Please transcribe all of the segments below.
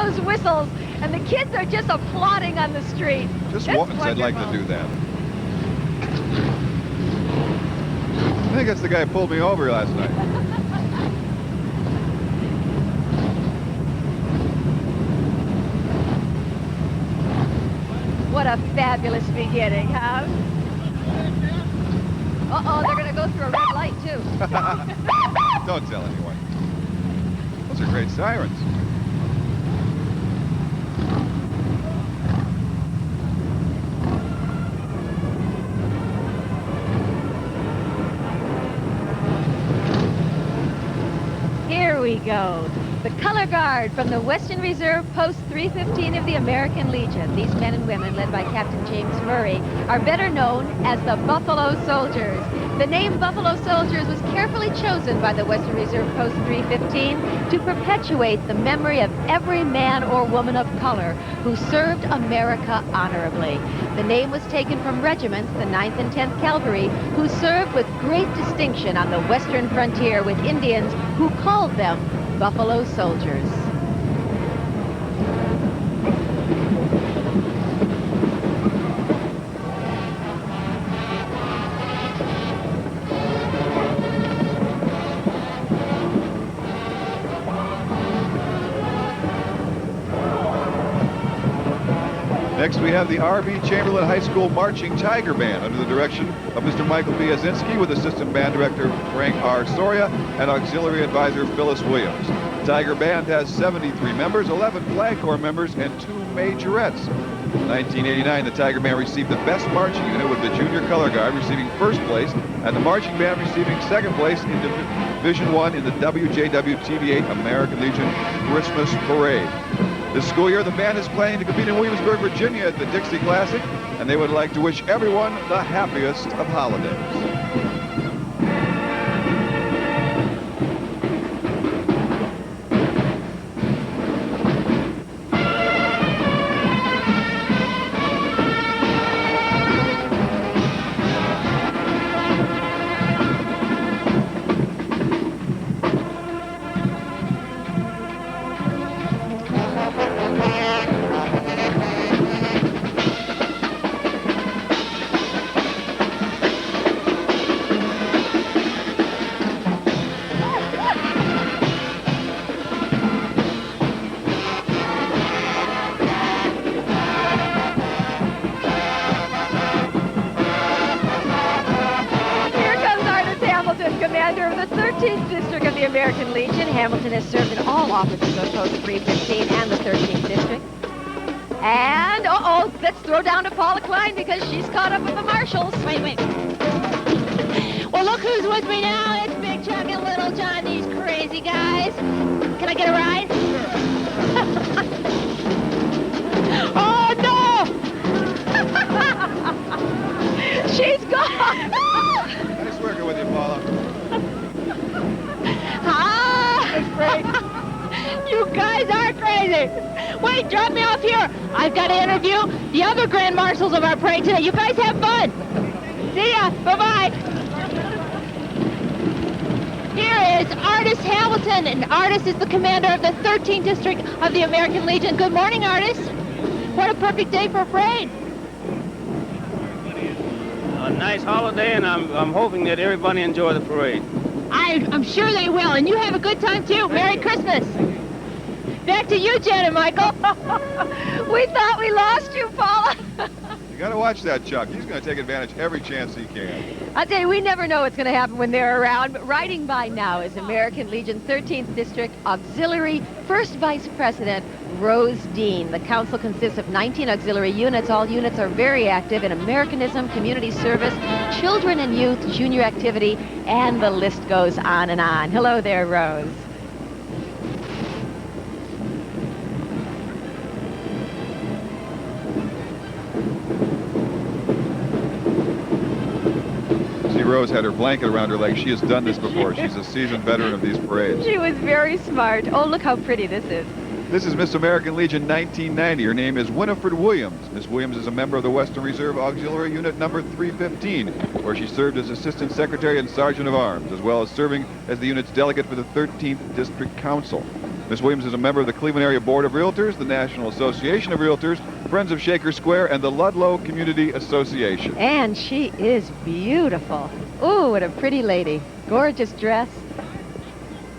those whistles, and the kids are just applauding on the street. This It's woman said, "I'd like to wonderful. do that." I think that's the guy who pulled me over last night. What a fabulous beginning, huh? Uh-oh, they're going to go through a red light, too. Don't tell anyone. Those are great sirens. Here we go. The color guard from the Western Reserve Post 315 of the American Legion. These men and women, led by Captain James Murray, are better known as the Buffalo Soldiers. The name Buffalo Soldiers was carefully chosen by the Western Reserve Post 315 to perpetuate the memory of every man or woman of color who served America honorably. The name was taken from regiments, the 9th and 10th Cavalry, who served with great distinction on the western frontier with Indians who called them Buffalo Soldiers. Next, we have the R.B. Chamberlain High School Marching Tiger Band under the direction of Mr. Michael Biazinski with Assistant Band Director Frank R. Soria and Auxiliary Advisor Phyllis Williams. The Tiger Band has 73 members, 11 Flag Corps members, and 2 Majorettes. In 1989, the Tiger Band received the Best Marching Unit with the Junior Color Guard receiving first place and the Marching Band receiving second place in Division 1 in the WJW TV8 American Legion Christmas Parade. This school year, the band is planning to compete in Williamsburg, Virginia at the Dixie Classic, and they would like to wish everyone the happiest of holidays. Commander of the 13th District of the American Legion. Hamilton has served in all offices of Post 315 and the 13th District. And, let's throw down to Paula Klein because she's caught up with the Marshals. Wait. Well, look who's with me now. It's Big Chuck and Little John, these crazy guys. Can I get a ride? Oh, no! She's gone! Nice working with you, Paula. You guys are crazy. Wait, drop me off here. I've got to interview the other Grand Marshals of our parade today. You guys have fun. See ya. Bye-bye. Here is Artis Hamilton, and Artis is the commander of the 13th District of the American Legion. Good morning, Artis. What a perfect day for a parade. A nice holiday, and I'm hoping that everybody enjoy the parade. I'm sure they will, and you have a good time too. Merry Christmas. Back to you, Jen and Michael. We thought we lost you, Paula. You got to watch that, Chuck. He's going to take advantage every chance he can. I'll tell you, we never know what's going to happen when they're around. But riding by now is American Legion 13th District Auxiliary First Vice President Rose Dean. The council consists of 19 auxiliary units. All units are very active in Americanism, community service, children and youth, junior activity, and the list goes on and on. Hello there, Rose. Rose had her blanket around her leg. She has done this before. She's a seasoned veteran of these parades. She was very smart. Oh, look how pretty this is. This is Miss American Legion 1990. Her name is Winifred Williams. Miss Williams is a member of the Western Reserve Auxiliary Unit number 315, where she served as Assistant Secretary and Sergeant of Arms, as well as serving as the unit's delegate for the 13th District Council. Ms. Williams is a member of the Cleveland Area Board of Realtors, the National Association of Realtors, Friends of Shaker Square, and the Ludlow Community Association. And she is beautiful. Ooh, what a pretty lady. Gorgeous dress.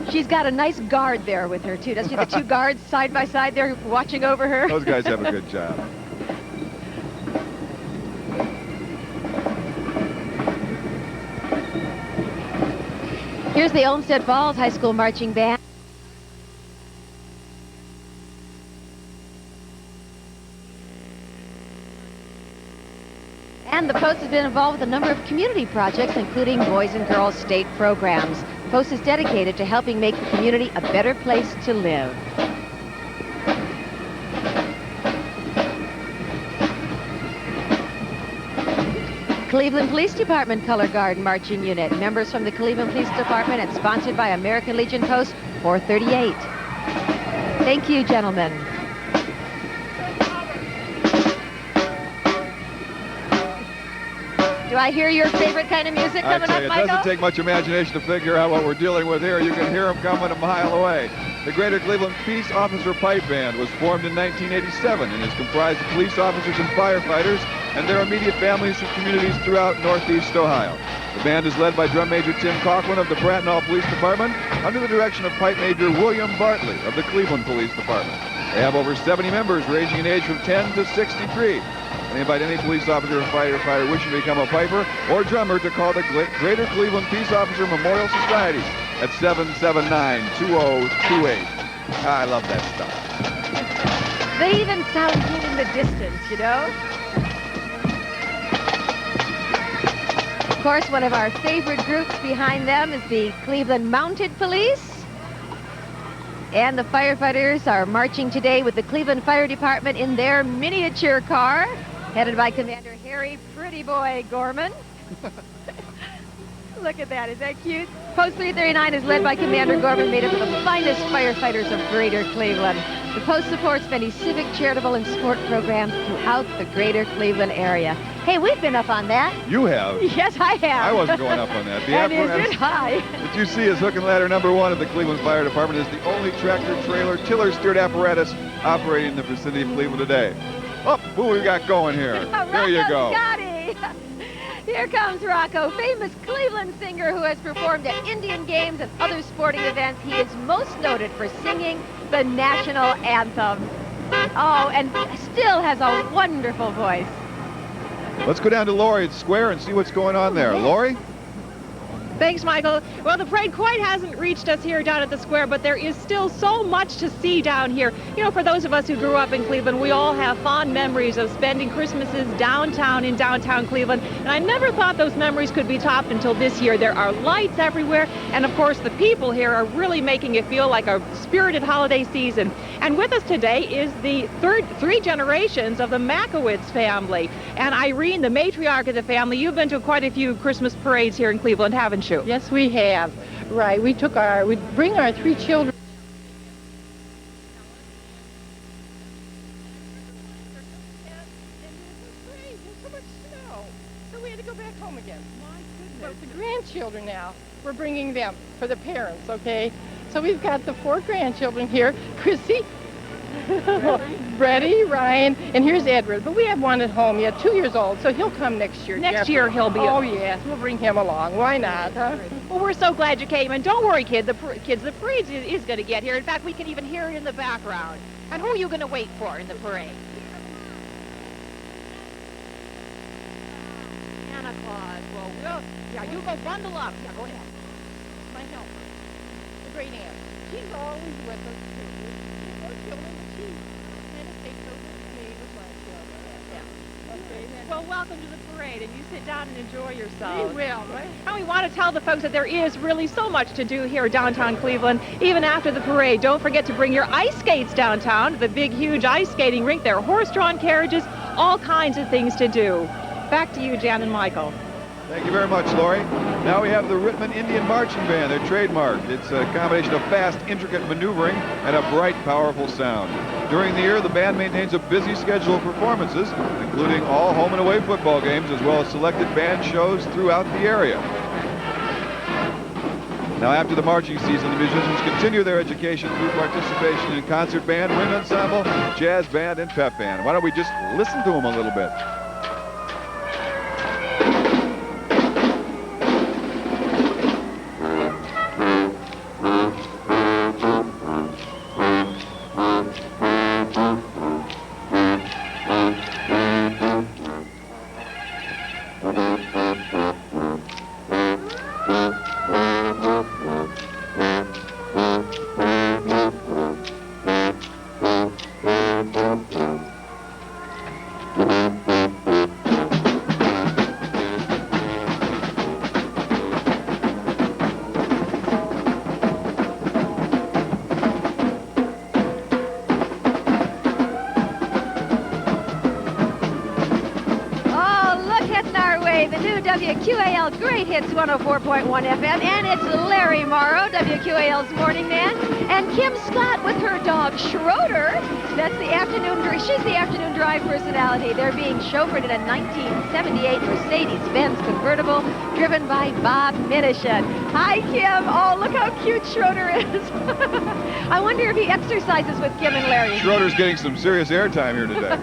She's got a nice guard there with her, too. Doesn't she? The two guards side by side there watching over her. Those guys have a good job. Here's the Olmsted Falls High School Marching Band. And the Post has been involved with a number of community projects, including Boys and Girls State programs. The Post is dedicated to helping make the community a better place to live. Cleveland Police Department Color Guard Marching Unit. Members from the Cleveland Police Department and sponsored by American Legion Post 438. Thank you, gentlemen. Do I hear your favorite kind of music coming up, Michael? It doesn't take much imagination to figure out what we're dealing with here. You can hear them coming a mile away. The Greater Cleveland Peace Officer Pipe Band was formed in 1987 and is comprised of police officers and firefighters and their immediate families from communities throughout Northeast Ohio. The band is led by Drum Major Tim Coughlin of the Fraternal Police Department under the direction of Pipe Major William Bartley of the Cleveland Police Department. They have over 70 members ranging in age from 10 to 63. They invite any police officer or firefighter wishing to become a piper or drummer to call the Greater Cleveland Peace Officer Memorial Society at 779-2028. I love that stuff. They even sound good in the distance, you know? Of course, one of our favorite groups behind them is the Cleveland Mounted Police. And the firefighters are marching today with the Cleveland Fire Department in their miniature car, headed by Commander Harry Pretty Boy Gorman. Look at that, is that cute? Post 339 is led by Commander Gorman, made up of the finest firefighters of Greater Cleveland. The Post supports many civic, charitable, and sport programs throughout the Greater Cleveland area. Hey, we've been up on that. You have? Yes, I have. I wasn't going up on that. The and is it high? What you see is hook and ladder number 1 of the Cleveland Fire Department is the only tractor-trailer tiller-steered apparatus operating in the vicinity of Cleveland today. Oh, who we got going here? There you go. Scotty. Here comes Rocco, famous Cleveland singer who has performed at Indian games and other sporting events. He is most noted for singing the national anthem. Oh, and still has a wonderful voice. Let's go down to Loree at Square and see what's going on there. Loree? Thanks, Michael. Well, the parade quite hasn't reached us here down at the square, but there is still so much to see down here. You know, for those of us who grew up in Cleveland, we all have fond memories of spending Christmases downtown in downtown Cleveland, and I never thought those memories could be topped until this year. There are lights everywhere, and of course the people here are really making it feel like a spirited holiday season. And with us today is the three generations of the Makowitz family. And Irene, the matriarch of the family, you've been to quite a few Christmas parades here in Cleveland, haven't you? Yes, we have. Right. We bring our 3 children. There's so much snow. So we had to go back home again. My goodness. But the grandchildren now, we're bringing them for the parents, okay? So we've got the 4 grandchildren here. Chrissy, Brady, Ryan, and here's Edward. But we have one at home yet, 2 years old, so he'll come next year. Next year he'll be. Oh yes, we'll bring him along. Why not, huh? Well, we're so glad you came, and don't worry, kids, the parade is going to get here. In fact, we can even hear it in the background. And who are you going to wait for in the parade? Santa Claus. Well, yeah, you go bundle up. Yeah, go ahead. My helper, the great aunt. She's always with us too. We're children, but she kind of takes over with me with my children. Yeah. Okay, then. Well, welcome to the parade, and you sit down and enjoy yourself. We will, right? And we want to tell the folks that there is really so much to do here downtown Cleveland. Even after the parade, don't forget to bring your ice skates downtown to the big, huge ice skating rink. There are horse-drawn carriages, all kinds of things to do. Back to you, Jan and Michael. Thank you very much, Loree. Now we have the Whitman Indian Marching Band. They're trademarked. It's a combination of fast, intricate maneuvering and a bright, powerful sound. During the year, the band maintains a busy schedule of performances, including all home and away football games, as well as selected band shows throughout the area. Now, after the marching season, the musicians continue their education through participation in concert band, wind ensemble, jazz band, and pep band. Why don't we just listen to them a little bit? WQAL Great Hits 104.1 FM, and it's Larry Morrow, WQAL's morning man, and Kim Scott with her dog Schroeder. That's the afternoon. She's the afternoon drive personality. They're being chauffeured in a 1978 Mercedes-Benz convertible driven by Bob Minishin. Hi, Kim. Oh, look how cute Schroeder is. I wonder if he exercises with Kim and Larry. Schroeder's getting some serious airtime here today.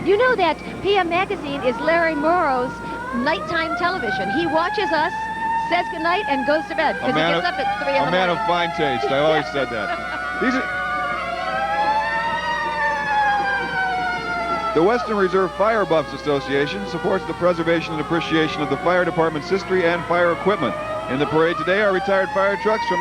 You know that PM Magazine is Larry Morrow's nighttime television. He watches us, says goodnight, and goes to bed because he gets up at 3 in the morning. A man of fine taste. I always said that. The Western Reserve Fire Buffs Association supports the preservation and appreciation of the fire department's history and fire equipment. In the parade today are retired fire trucks from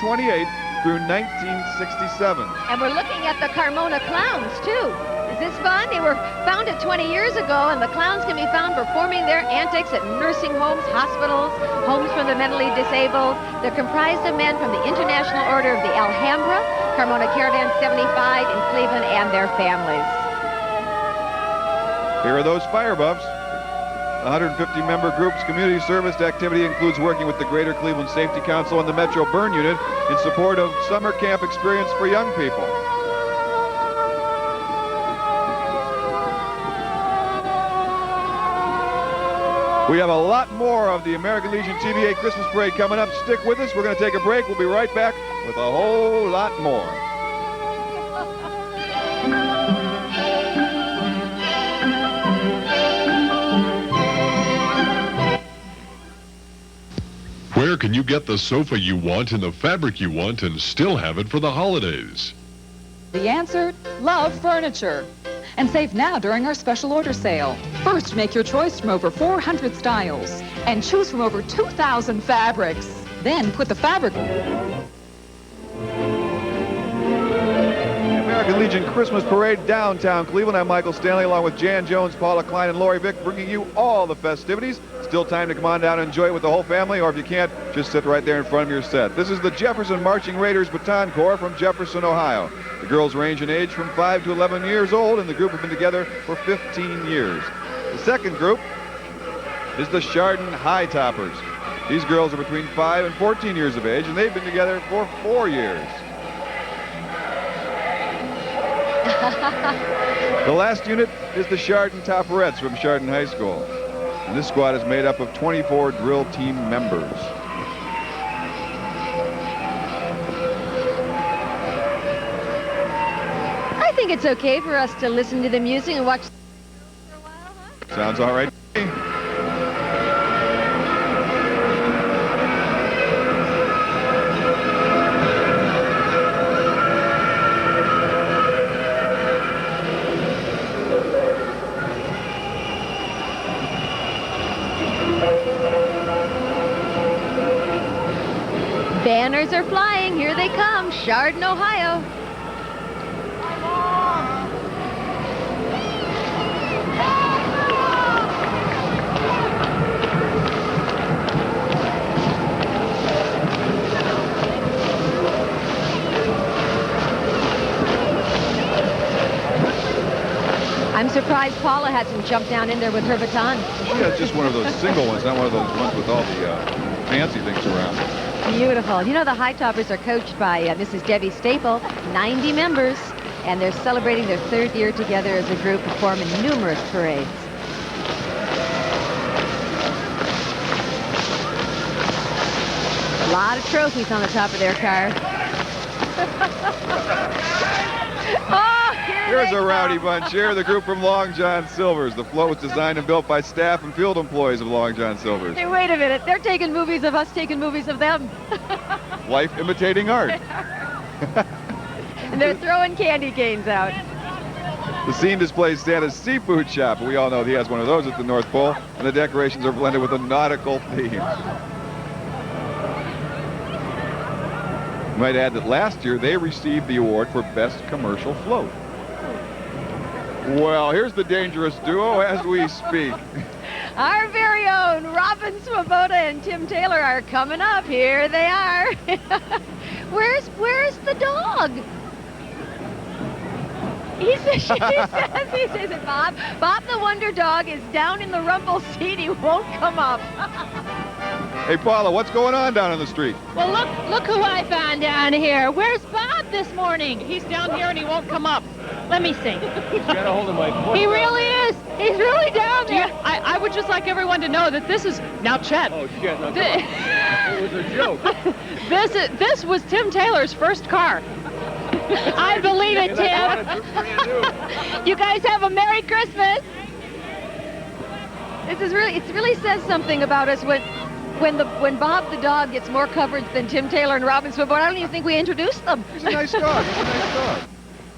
1928 through 1967. And we're looking at the Carmona Clowns, too. Is this fun? They were founded 20 years ago, and the clowns can be found performing their antics at nursing homes, hospitals, homes for the mentally disabled. They're comprised of men from the International Order of the Alhambra, Carmona Caravan 75 in Cleveland, and their families. Here are those fire buffs. The 150-member group's community service activity includes working with the Greater Cleveland Safety Council and the Metro Burn Unit in support of summer camp experience for young people. We have a lot more of the American Legion TVA Christmas Parade coming up. Stick with us. We're going to take a break. We'll be right back with a whole lot more. Where can you get the sofa you want and the fabric you want and still have it for the holidays? The answer, Love Furniture. And save now during our special order sale. First, make your choice from over 400 styles and choose from over 2,000 fabrics. Then put the fabric. American Legion Christmas Parade, downtown Cleveland. I'm Michael Stanley, along with Jan Jones, Paula Klein, and Loree Vick, bringing you all the festivities. Still time to come on down and enjoy it with the whole family, or if you can't, just sit right there in front of your set. This is the Jefferson Marching Raiders Baton Corps from Jefferson, Ohio. The girls range in age from 5 to 11 years old, and the group have been together for 15 years. The second group is the Chardon High Toppers. These girls are between 5 and 14 years of age, and they've been together for 4 years. The last unit is the Chardon Topperettes from Chardon High School. And this squad is made up of 24 drill team members. I think it's okay for us to listen to the music and watch for a while, huh? Sounds all right. Banners are flying. Here they come. Chardon, Ohio. I'm surprised Paula hasn't jumped down in there with her baton. Yeah, it's just one of those single ones, not one of those ones with all the fancy things around. Beautiful. You know, the High Toppers are coached by Mrs. Debbie Staple, 90 members, and they're celebrating their 3rd year together as a group, performing numerous parades. A lot of trophies on the top of their car. Oh, Here's a rowdy bunch here, the group from Long John Silver's. The float was designed and built by staff and field employees of Long John Silver's. Hey, wait a minute. They're taking movies of us taking movies of them. Life imitating art. And they're throwing candy canes out. The scene displays Santa's seafood shop. We all know he has one of those at the North Pole, and the decorations are blended with a nautical theme. Might add that last year they received the award for Best Commercial Float. Well, here's the dangerous duo as we speak. Our very own Robin Swoboda and Tim Taylor are coming up. Here they are. Where's the dog? He says it, Bob. Bob the Wonder Dog is down in the rumble seat. He won't come up. Hey, Paula, what's going on down in the street? Well, look who I found down here. Where's Bob this morning? He's down here and he won't come up. Let me see. He's got a hold of my foot. He really is. He's really down there. I would just like everyone to know that this is now Chet. Oh, shit. No, it was a joke. This was Tim Taylor's first car. I believe it, Tim. You guys have a Merry Christmas. It really says something about us when Bob the dog gets more coverage than Tim Taylor and Robin Swoboda. I don't even think we introduced them. He's a nice dog. He's a nice dog.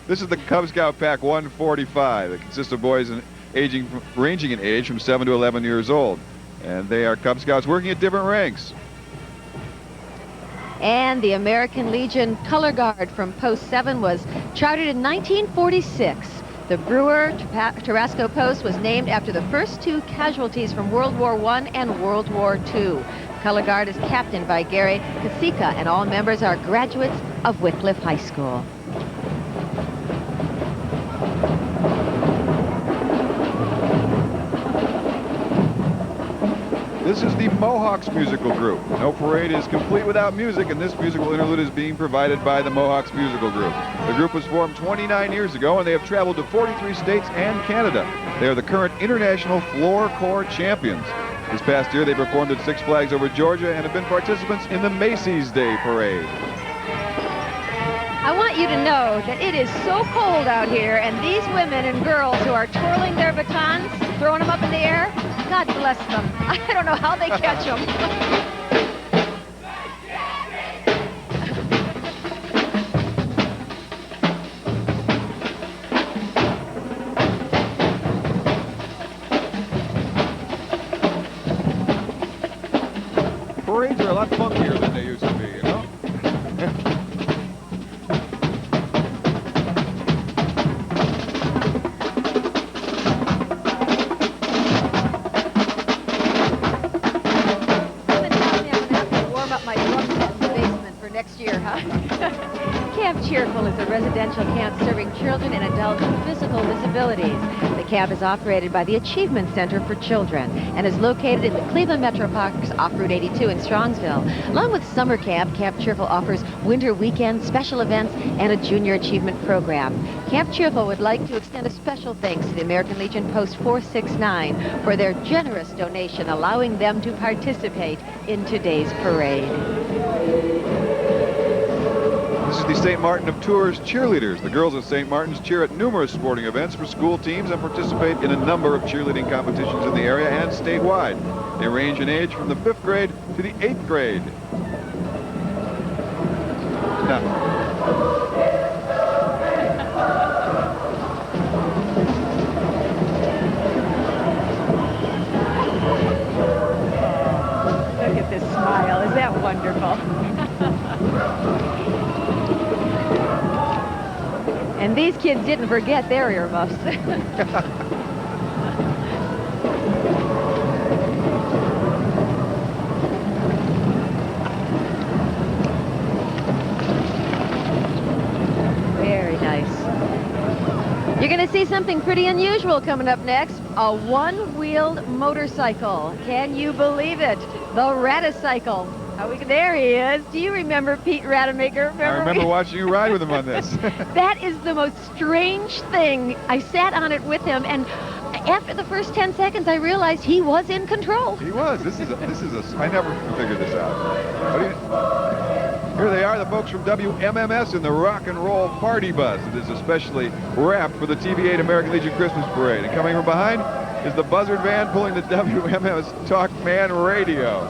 This is the Cub Scout Pack 145. It consists of boys ranging in age from 7 to 11 years old. And they are Cub Scouts working at different ranks. And the American Legion Color Guard from Post 7 was chartered in 1946. The Brewer Tarasco Post was named after the first two casualties from World War I and World War II. Color Guard is captained by Gary Kasika, and all members are graduates of Wycliffe High School. This is the Mohawks musical group. No parade is complete without music, and this musical interlude is being provided by the Mohawks musical group. The group was formed 29 years ago, and they have traveled to 43 states and Canada. They are the current international floor corps champions. This past year, they performed at Six Flags Over Georgia and have been participants in the Macy's Day Parade. I want you to know that it is so cold out here, and these women and girls who are twirling their batons, throwing them up in the air, God bless them. I don't know how they catch them. Parades are a lot funkier than they used to be, you know? Camp Cheerful is a residential camp serving children and adults with physical disabilities. The camp is operated by the Achievement Center for Children and is located in the Cleveland Metro Parks off Route 82 in Strongsville. Along with summer camp, Camp Cheerful offers winter weekends, special events, and a junior achievement program. Camp Cheerful would like to extend a special thanks to the American Legion Post 469 for their generous donation, allowing them to participate in today's parade. This is the St. Martin of Tours cheerleaders. The girls at St. Martin's cheer at numerous sporting events for school teams and participate in a number of cheerleading competitions in the area and statewide. They range in age from the 5th grade to the 8th grade. Now, Look at this smile. Is that wonderful? And these kids didn't forget their earmuffs. Very nice. You're going to see something pretty unusual coming up next. A one-wheeled motorcycle. Can you believe it? The Ratacycle. There he is. Do you remember Pete Rademacher? I remember watching you ride with him on this. That is the most strange thing. I sat on it with him, and after the first 10 seconds, I realized he was in control. He was. I never figured this out. Here they are, the folks from WMMS in the rock and roll party bus. It is especially wrapped for the TV8 American Legion Christmas Parade. And coming from behind is the buzzard van pulling the WMMS Talkman radio.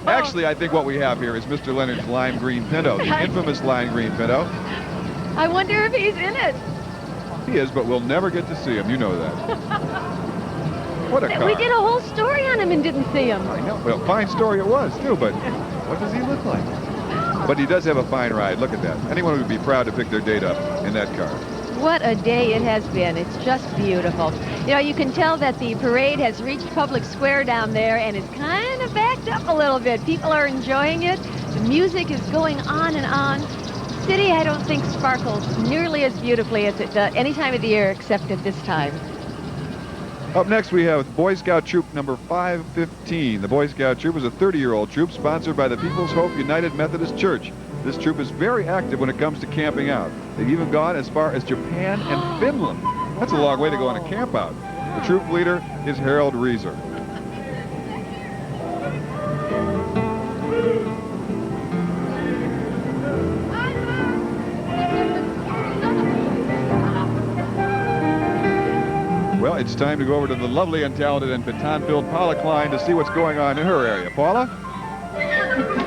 Actually, I think what we have here is Mr. Leonard's lime green Pinto, the infamous lime green Pinto. I wonder if he's in it. He is, but we'll never get to see him. You know that. What a car. We did a whole story on him and didn't see him. I know. Well, fine story it was, too, but what does he look like? But he does have a fine ride. Look at that. Anyone would be proud to pick their date up in that car. What a day it has been. It's just beautiful. You know, you can tell that the parade has reached Public Square down there and it's kind of backed up a little bit. People are enjoying it. The music is going on and on. The city, I don't think, sparkles nearly as beautifully as it does any time of the year except at this time. Up next, we have Boy Scout Troop number 515. The Boy Scout Troop is a 30-year-old troop sponsored by the People's Hope United Methodist Church. This troop is very active when it comes to camping out. They've even gone as far as Japan and Finland. That's a long way to go on a camp out. The troop leader is Harold Reeser. Well, it's time to go over to the lovely and talented and baton-filled Paula Klein to see what's going on in her area. Paula?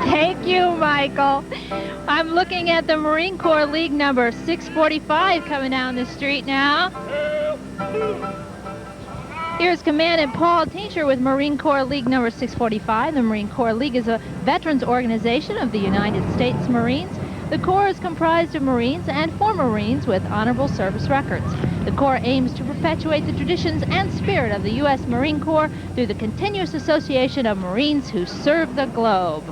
Thank you, Michael. I'm looking at the Marine Corps League number 645 coming down the street now. Here's Commandant Paul Teacher with Marine Corps League number 645. The Marine Corps League is a veterans organization of the United States Marines. The Corps is comprised of Marines and former Marines with honorable service records. The Corps aims to perpetuate the traditions and spirit of the U.S. Marine Corps through the continuous association of Marines who serve the globe.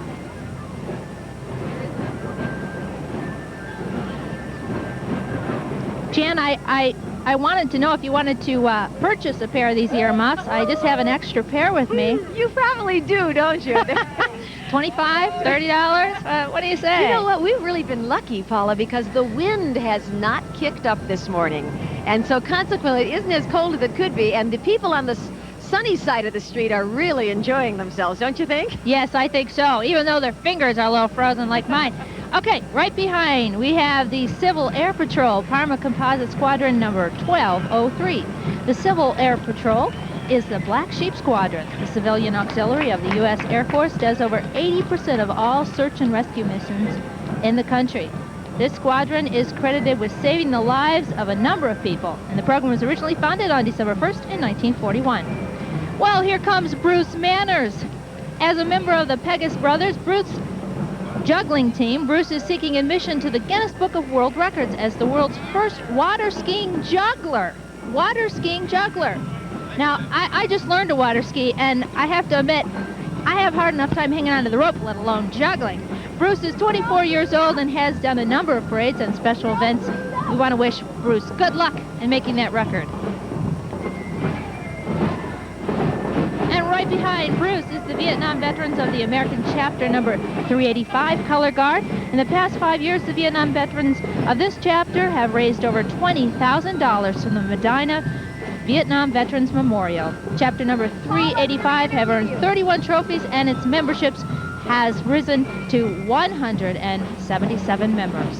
Jan, I wanted to know if you wanted to purchase a pair of these earmuffs. I just have an extra pair with me. You probably do, don't you? $25, $30? What do you say? You know what? We've really been lucky, Paula, because the wind has not kicked up this morning. And so consequently, it isn't as cold as it could be. And the people on the sunny side of the street are really enjoying themselves, don't you think? Yes, I think so, even though their fingers are a little frozen like mine. Okay, right behind, we have the Civil Air Patrol, Parma Composite Squadron number 1203. The Civil Air Patrol is the Black Sheep Squadron. The civilian auxiliary of the U.S. Air Force does over 80% of all search and rescue missions in the country. This squadron is credited with saving the lives of a number of people, and the program was originally founded on December 1st in 1941. Well, here comes Bruce Manners. As a member of the Pegasus Brothers, juggling team, Bruce is seeking admission to the Guinness Book of World Records as the world's first water skiing juggler. Water skiing juggler. Now, I just learned to water ski, and I have to admit, I have hard enough time hanging onto the rope, let alone juggling. Bruce is 24 years old and has done a number of parades and special events. We want to wish Bruce good luck in making that record. And right behind Bruce is the Vietnam Veterans of the American Chapter number 385 Color Guard. In the past 5 years, the Vietnam veterans of this chapter have raised over $20,000 from the Medina Vietnam Veterans Memorial. Chapter number 385 have earned 31 trophies, and its memberships has risen to 177 members.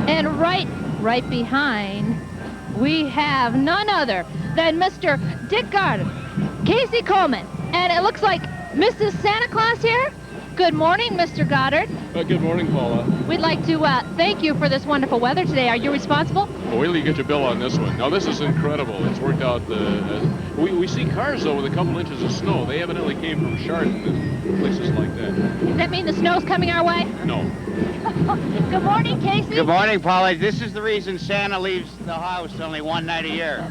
And right behind, we have none other than Mr. Dick Goddard, Casey Coleman, and it looks like Mrs. Santa Claus here. Good morning, Mr. Goddard. Good morning, Paula. We'd like to thank you for this wonderful weather today. Are you responsible? Well, wait till you get your bill on this one. Now, this is incredible. It's worked out. We see cars, though, with a couple inches of snow. They evidently came from Chardon and places like that. Does that mean the snow's coming our way? No. Good morning, Casey. Good morning, Paula. This is the reason Santa leaves the house only one night a year.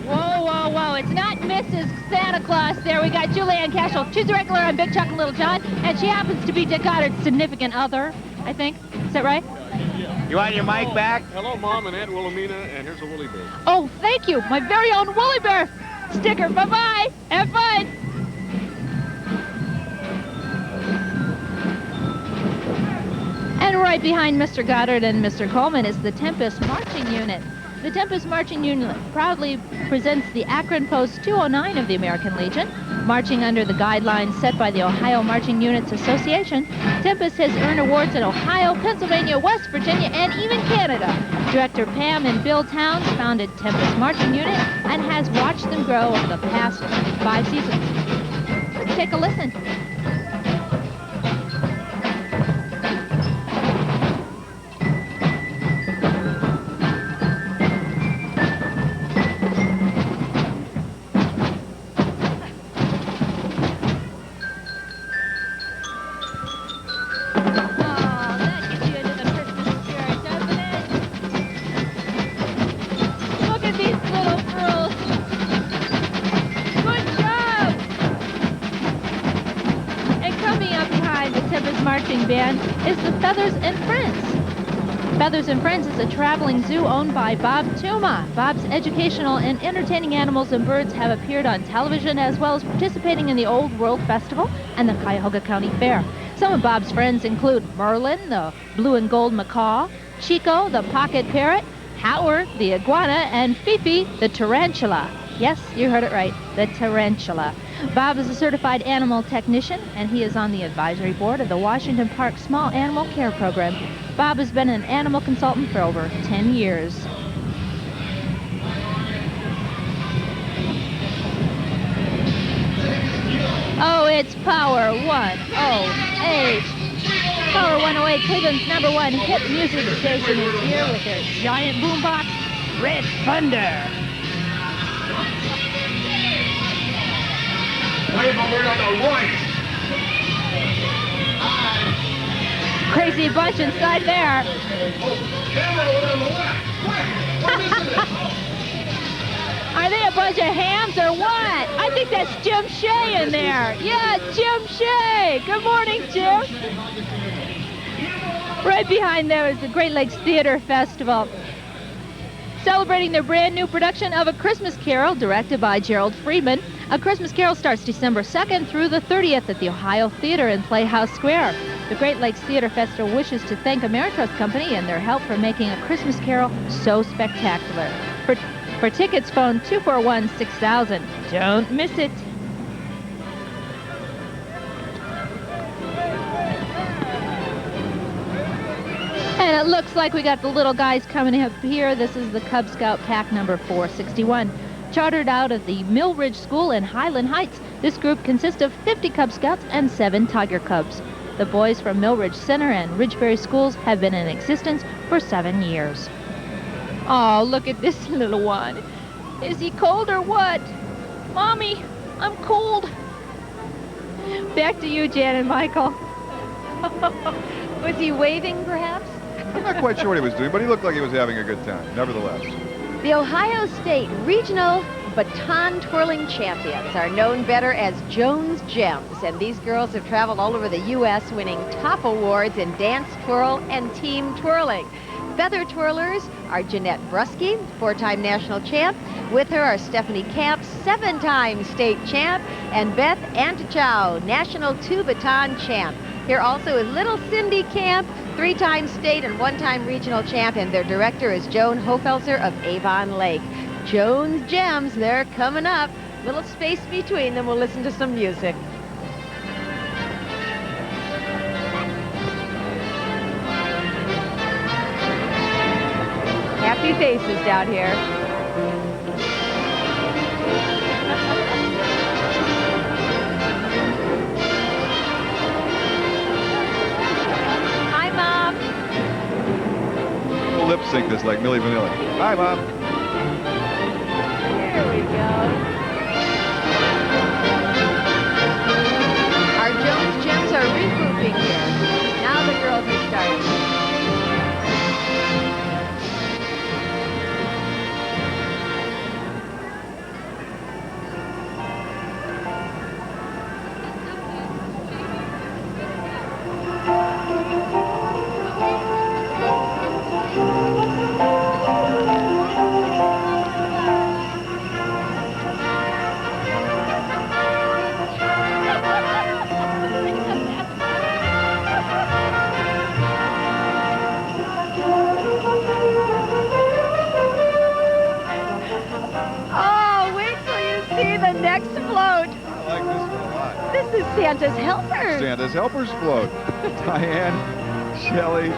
Whoa, whoa, whoa. It's not Mrs. Santa Claus there. We got Julianne Cashel. She's a regular on Big Chuck and Little John, and she happens to be Dick Goddard's significant other, I think. Is that right? Yeah. You want your mic back? Hello, Mom and Aunt Wilhelmina, and here's a woolly bear. Oh, thank you. My very own woolly bear sticker. Bye-bye. Have fun. And right behind Mr. Goddard and Mr. Coleman is the Tempest Marching Unit. The Tempest Marching Unit proudly presents the Akron Post 209 of the American Legion. Marching under the guidelines set by the Ohio Marching Units Association, Tempest has earned awards in Ohio, Pennsylvania, West Virginia, and even Canada. Director Pam and Bill Towns founded Tempest Marching Unit and has watched them grow over the past 5 seasons. Let's take a listen. Band is the Feathers and Friends. Feathers and Friends is a traveling zoo owned by Bob Tuma. Bob's educational and entertaining animals and birds have appeared on television as well as participating in the Old World Festival and the Cuyahoga County Fair. Some of Bob's friends include Merlin, the blue and gold macaw, Chico, the pocket parrot, Howard, the iguana, and Fifi, the tarantula. Yes, you heard it right, the tarantula. Bob is a certified animal technician, and he is on the advisory board of the Washington Park Small Animal Care Program. Bob has been an animal consultant for over 10 years. Oh, it's Power 108. Power 108, Cleveland's #1 hit music station, is here with their giant boombox, Red Thunder. Crazy bunch inside there. Are they a bunch of hams or what? I think that's Jim Shea in there. Yeah, Jim Shea. Good morning, Jim. Right behind there is the Great Lakes Theater Festival, celebrating their brand new production of A Christmas Carol, directed by Gerald Friedman. A Christmas Carol starts December 2nd through the 30th at the Ohio Theater in Playhouse Square. The Great Lakes Theater Festival wishes to thank Ameritrust Company and their help for making A Christmas Carol so spectacular. For tickets, phone 241-6000. Don't miss it. And it looks like we got the little guys coming up here. This is the Cub Scout pack number 461. Chartered out of the Mill Ridge School in Highland Heights, this group consists of 50 Cub Scouts and 7 Tiger Cubs. The boys from Mill Ridge Center and Ridgeberry Schools have been in existence for 7 years. Oh, look at this little one. Is he cold or what? Mommy, I'm cold. Back to you, Jan and Michael. Was he waving, perhaps? I'm not quite sure what he was doing, but he looked like he was having a good time, nevertheless. The Ohio State Regional Baton Twirling Champions are known better as Jones Gems, and these girls have traveled all over the U.S. winning top awards in dance twirl and team twirling. Feather twirlers are Jeanette Brusky, 4-time national champ. With her are Stephanie Camp, 7-time state champ, and Beth Antichow, national 2-baton champ. Here also is little Cindy Camp, 3-time state and 1-time regional champ, and their director is Joan Hofelser of Avon Lake. Jones Gems, they're coming up. Little space between them, we'll listen to some music. Happy faces down here. Hi, Mom. We'll lip sync this like Milli Vanilli. Hi, Mom. There we go. Our Jones Gems are regrouping here. Now the girls are starting. Santa's helpers. Santa's helpers float. Diane, Shelley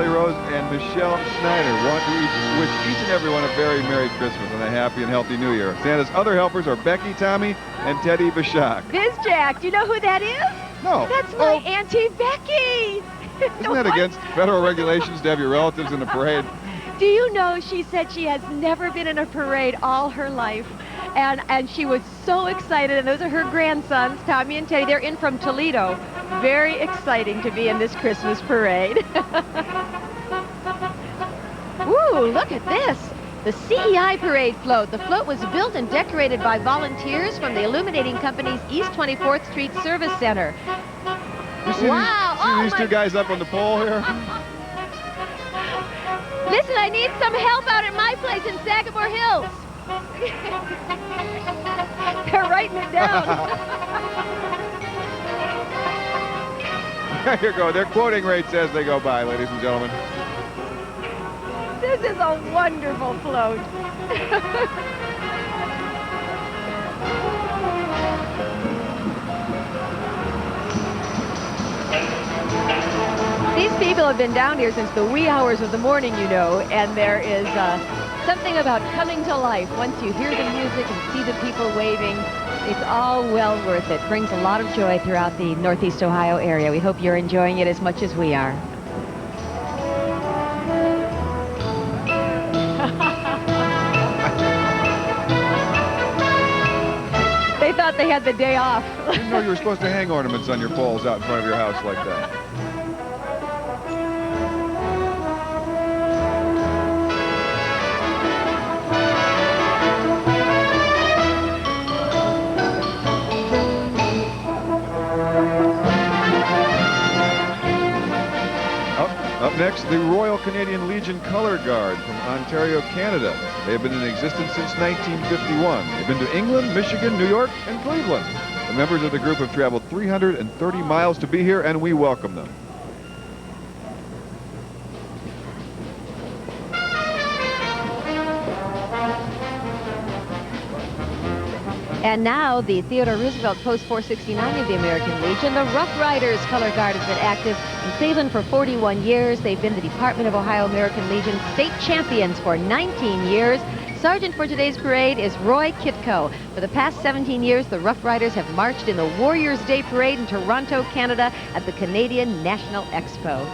Rose, and Michelle Schneider want to wish each and everyone a very Merry Christmas and a happy and healthy New Year. Santa's other helpers are Becky, Tommy, and Teddy Bashak. Bizjack, do you know who that is? No. That's my Auntie Becky. Isn't that against federal regulations to have your relatives in the parade? Do you know, she said she has never been in a parade all her life. And she was so excited, and those are her grandsons, Tommy and Teddy. They're in from Toledo. Very exciting to be in this Christmas parade. Ooh, look at this. The CEI parade float. The float was built and decorated by volunteers from the Illuminating Company's East 24th Street Service Center. You see these two guys up on the pole here? Listen, I need some help out at my place in Sagamore Hills. They're writing it down. There you go. They're quoting rates as they go by, ladies and gentlemen. This is a wonderful float. These people have been down here since the wee hours of the morning, you know, and there is something about coming to life. Once you hear the music and see the people waving, it's all well worth it. Brings a lot of joy throughout the Northeast Ohio area. We hope you're enjoying it as much as we are. They thought they had the day off. I didn't know you were supposed to hang ornaments on your poles out in front of your house like that. Up next, the Royal Canadian Legion Color Guard from Ontario, Canada. They have been in existence since 1951. They've been to England, Michigan, New York, and Cleveland. The members of the group have traveled 330 miles to be here, and we welcome them. And now the Theodore Roosevelt Post 469 of the American Legion. The Rough Riders Color Guard has been active in Cleveland for 41 years. They've been the Department of Ohio American Legion state champions for 19 years. Sergeant for today's parade is Roy Kitco. For the past 17 years, the Rough Riders have marched in the Warriors' Day Parade in Toronto, Canada at the Canadian National Expo.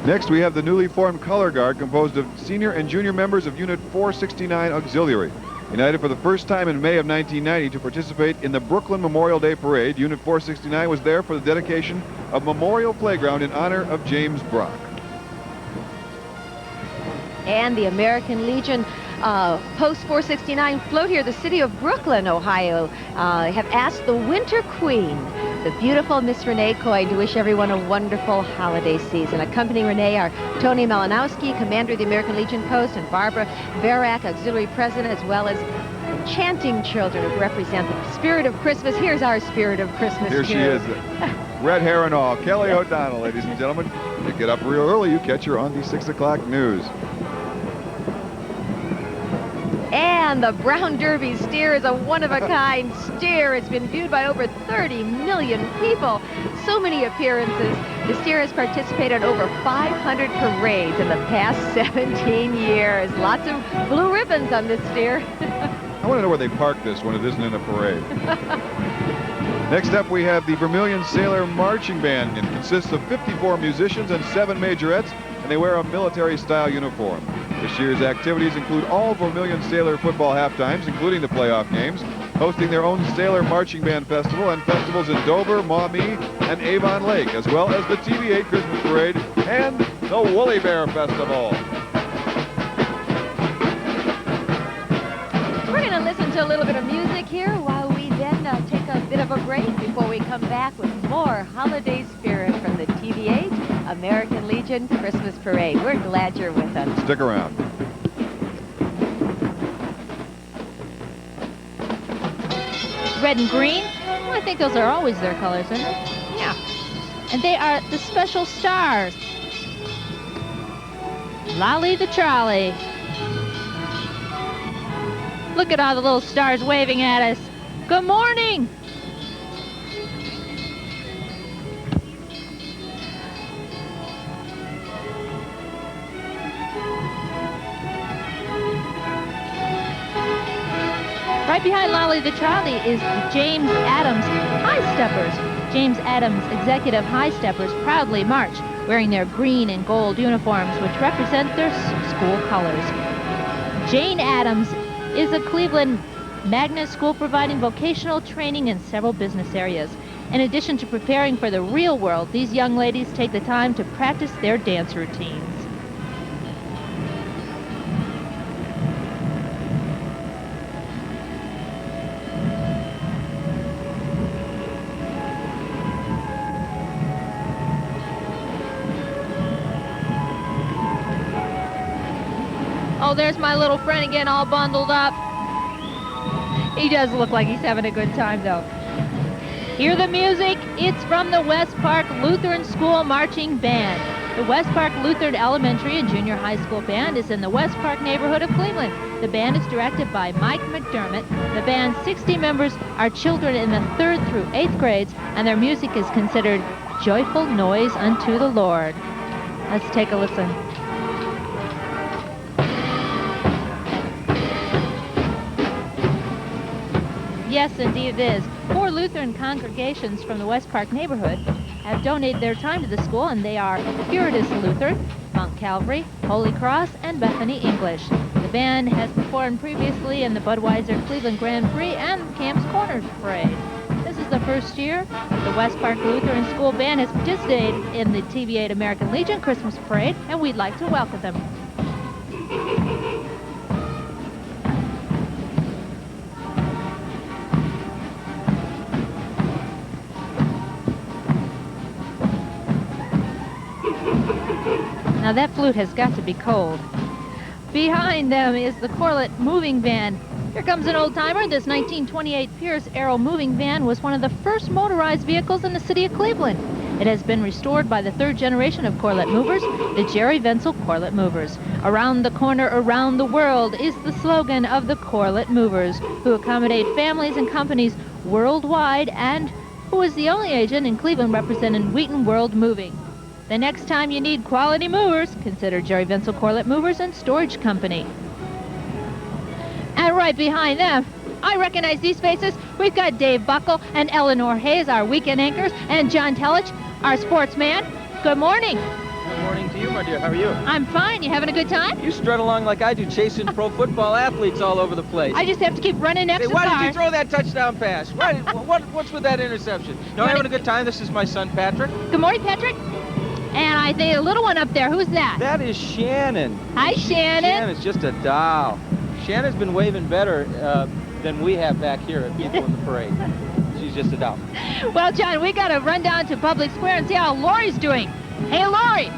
Next, we have the newly formed Color Guard composed of senior and junior members of Unit 469 Auxiliary. United for the first time in May of 1990 to participate in the Brooklyn Memorial Day Parade, Unit 469 was there for the dedication of Memorial Playground in honor of James Brock. And the American Legion Post 469 float here, the city of Brooklyn, Ohio, have asked the Winter Queen, the beautiful Miss Renee Coyne, to wish everyone a wonderful holiday season. Accompanying Renee are Tony Malinowski, commander of the American Legion Post, and Barbara Barak, auxiliary president, as well as enchanting children who represent the spirit of Christmas. Here's our spirit of Christmas. Here she is, red hair and all, Kelly O'Donnell, ladies and gentlemen. You get up real early, you catch her on the 6 o'clock news. And the Brown Derby steer is a one-of-a-kind steer. It's been viewed by over 30 million people. So many appearances. The steer has participated in over 500 parades in the past 17 years. Lots of blue ribbons on this steer. I want to know where they park this when it isn't in a parade. Next up, we have the Vermilion Sailor Marching Band. It consists of 54 musicians and 7 majorettes, and they wear a military-style uniform. This year's activities include all Vermilion Sailor football halftimes, including the playoff games, hosting their own Sailor Marching Band Festival and festivals in Dover, Maumee, and Avon Lake, as well as the TV8 Christmas Parade and the Woolly Bear Festival. We're going to listen to a little bit of music here while we then take a bit of a break before we come back with more holiday spirit from the TV8 American Legion Christmas Parade. We're glad you're with us. Stick around. Red and green. Well, I think those are always their colors, aren't they? Yeah. And they are the special stars. Lolly the trolley. Look at all the little stars waving at us. Good morning. Right behind Lolly the Trolley is the James Adams High Steppers. James Adams Executive High Steppers proudly march, wearing their green and gold uniforms, which represent their school colors. Jane Adams is a Cleveland magnet school providing vocational training in several business areas. In addition to preparing for the real world, these young ladies take the time to practice their dance routines. Oh, there's my little friend again, all bundled up. He does look like he's having a good time, though. Hear the music? It's from the West Park Lutheran School Marching Band. The West Park Lutheran Elementary and Junior High School Band is in the West Park neighborhood of Cleveland. The band is directed by Mike McDermott. The band's 60 members are children in the 3rd through 8th grades, and their music is considered joyful noise unto the Lord. Let's take a listen. Yes, indeed it is. 4 Lutheran congregations from the West Park neighborhood have donated their time to the school, and they are Puritas Lutheran, Mount Calvary, Holy Cross, and Bethany English. The band has performed previously in the Budweiser Cleveland Grand Prix and the Camp's Corners Parade. This is the first year the West Park Lutheran School Band has participated in the TV8 American Legion Christmas Parade, and we'd like to welcome them. Now that flute has got to be cold. Behind them is the Corlett moving van. Here comes an old-timer. This 1928 Pierce Arrow moving van was one of the first motorized vehicles in the city of Cleveland. It has been restored by the 3rd generation of Corlett movers, the Jerry Venzel Corlett movers. Around the corner, around the world is the slogan of the Corlett movers, who accommodate families and companies worldwide and who is the only agent in Cleveland representing Wheaton World Moving. The next time you need quality movers, consider Jerry Venzel Corlett Movers and Storage Company. And right behind them, I recognize these faces. We've got Dave Buckle and Eleanor Hayes, our weekend anchors, and John Tellich, our sportsman. Good morning. Good morning to you, my dear. How are you? I'm fine. You having a good time? You strut along like I do, chasing pro football athletes all over the place. I just have to keep running next to the why car. did you throw that touchdown pass? What's with that interception? No, having a good time. This is my son, Patrick. Good morning, Patrick. And I think a little one up there. Who's that? That is Shannon. Hi, Shannon. Shannon's just a doll. Shannon's been waving better than we have back here at people in the parade. She's just a doll. Well, John, we got to run down to Public Square and see how Loree's doing. Hey, Loree.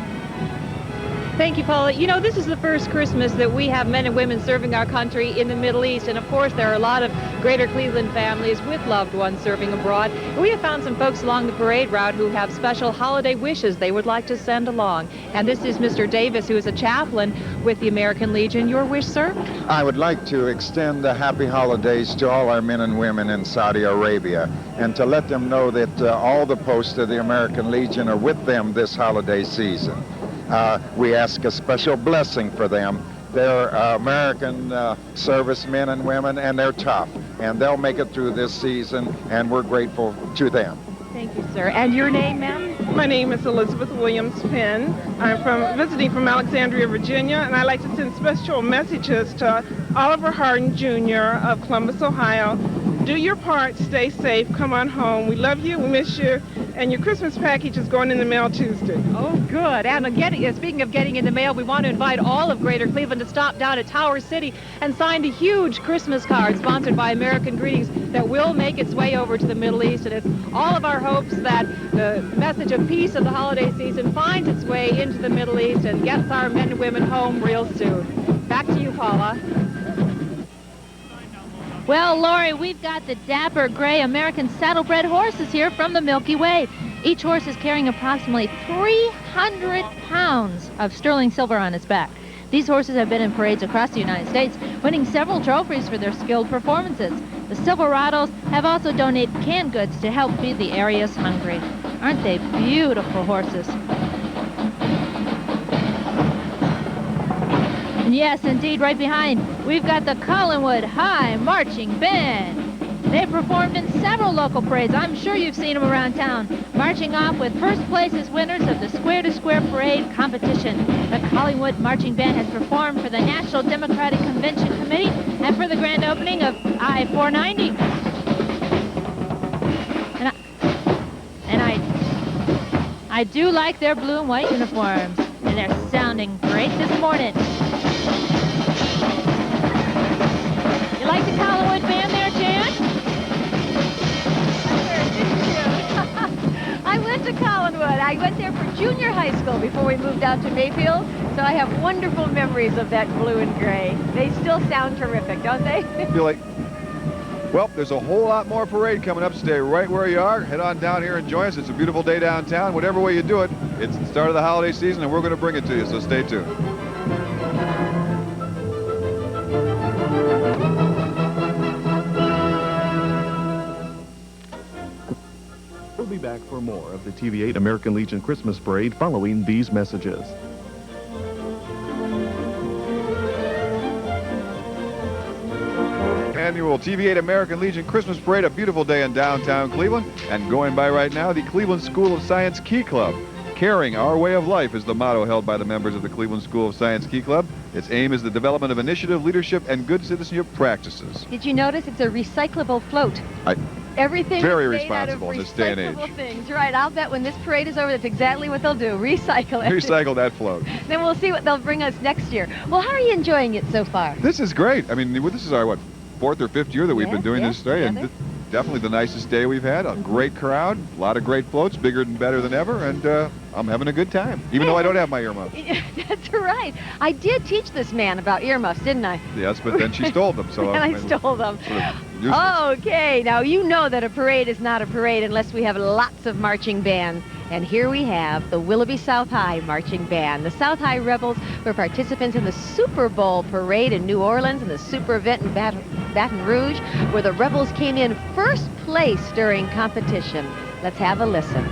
Thank you, Paula. You know, this is the first Christmas that we have men and women serving our country in the Middle East. And, of course, there are a lot of greater Cleveland families with loved ones serving abroad. And we have found some folks along the parade route who have special holiday wishes they would like to send along. And this is Mr. Davis, who is a chaplain with the American Legion. Your wish, sir? I would like to extend the happy holidays to all our men and women in Saudi Arabia and to let them know that all the posts of the American Legion are with them this holiday season. We ask a special blessing for them. They're American servicemen and women, and they're tough, and they'll make it through this season, and we're grateful to them. Thank you, sir. And your name, ma'am? My name is Elizabeth Williams Penn. I'm visiting from Alexandria, Virginia, and I'd like to send special messages to Oliver Harden Jr. of Columbus, Ohio. Do your part, stay safe, come on home. We love you, we miss you, and your Christmas package is going in the mail Tuesday. Oh, good. And speaking of getting in the mail, we want to invite all of Greater Cleveland to stop down at Tower City and sign a huge Christmas card sponsored by American Greetings that will make its way over to the Middle East. And it's all of our hopes that the message of peace of the holiday season finds its way into the Middle East and gets our men and women home real soon. Back to you, Paula. Well, Loree, we've got the dapper gray American saddlebred horses here from the Milky Way. Each horse is carrying approximately 300 pounds of sterling silver on its back. These horses have been in parades across the United States, winning several trophies for their skilled performances. The Silverados have also donated canned goods to help feed the area's hungry. Aren't they beautiful horses? And yes, indeed, right behind, we've got the Collinwood High Marching Band. They performed in several local parades. I'm sure you've seen them around town, marching off with first place as winners of the Square to Square Parade competition. The Collinwood Marching Band has performed for the National Democratic Convention Committee and for the grand opening of I-490. And I do like their blue and white uniforms, and they're sounding great this morning. You like the Collinwood Band there, Jan? I went to Collinwood. I went there for junior high school before we moved out to Mayfield, so I have wonderful memories of that blue and gray. They still sound terrific, don't they? You're like, well, there's a whole lot more parade coming up. Stay right where you are. Head on down here and join us. It's a beautiful day downtown. Whatever way you do it, it's the start of the holiday season, and we're going to bring it to you, so stay tuned. We'll be back for more of the TV8 American Legion Christmas Parade following these messages. Annual TV8 American Legion Christmas Parade, a beautiful day in downtown Cleveland. And going by right now, the Cleveland School of Science Key Club. Caring Our Way of Life is the motto held by the members of the Cleveland School of Science Key Club. Its aim is the development of initiative, leadership, and good citizenship practices. Did you notice it's a recyclable float? Everything very is made responsible out of in this day and age. recyclable things. Right, I'll bet when this parade is over, that's exactly what they'll do, recycle it. Recycle that float. Then we'll see what they'll bring us next year. Well, how are you enjoying it so far? This is great. I mean, this is our, what, 4th or 5th year that we've been doing this day, and definitely the nicest day we've had. A great crowd, a lot of great floats, bigger and better than ever, and I'm having a good time, even though I don't have my earmuffs. That's right. I did teach this man about earmuffs, didn't I? Yes, but then she stole them. So and I stole them. Sort of okay, now you know that a parade is not a parade unless we have lots of marching bands. And here we have the Willoughby South High Marching Band. The South High Rebels were participants in the Super Bowl parade in New Orleans and the super event in Baton Rouge, where the Rebels came in first place during competition. Let's have a listen.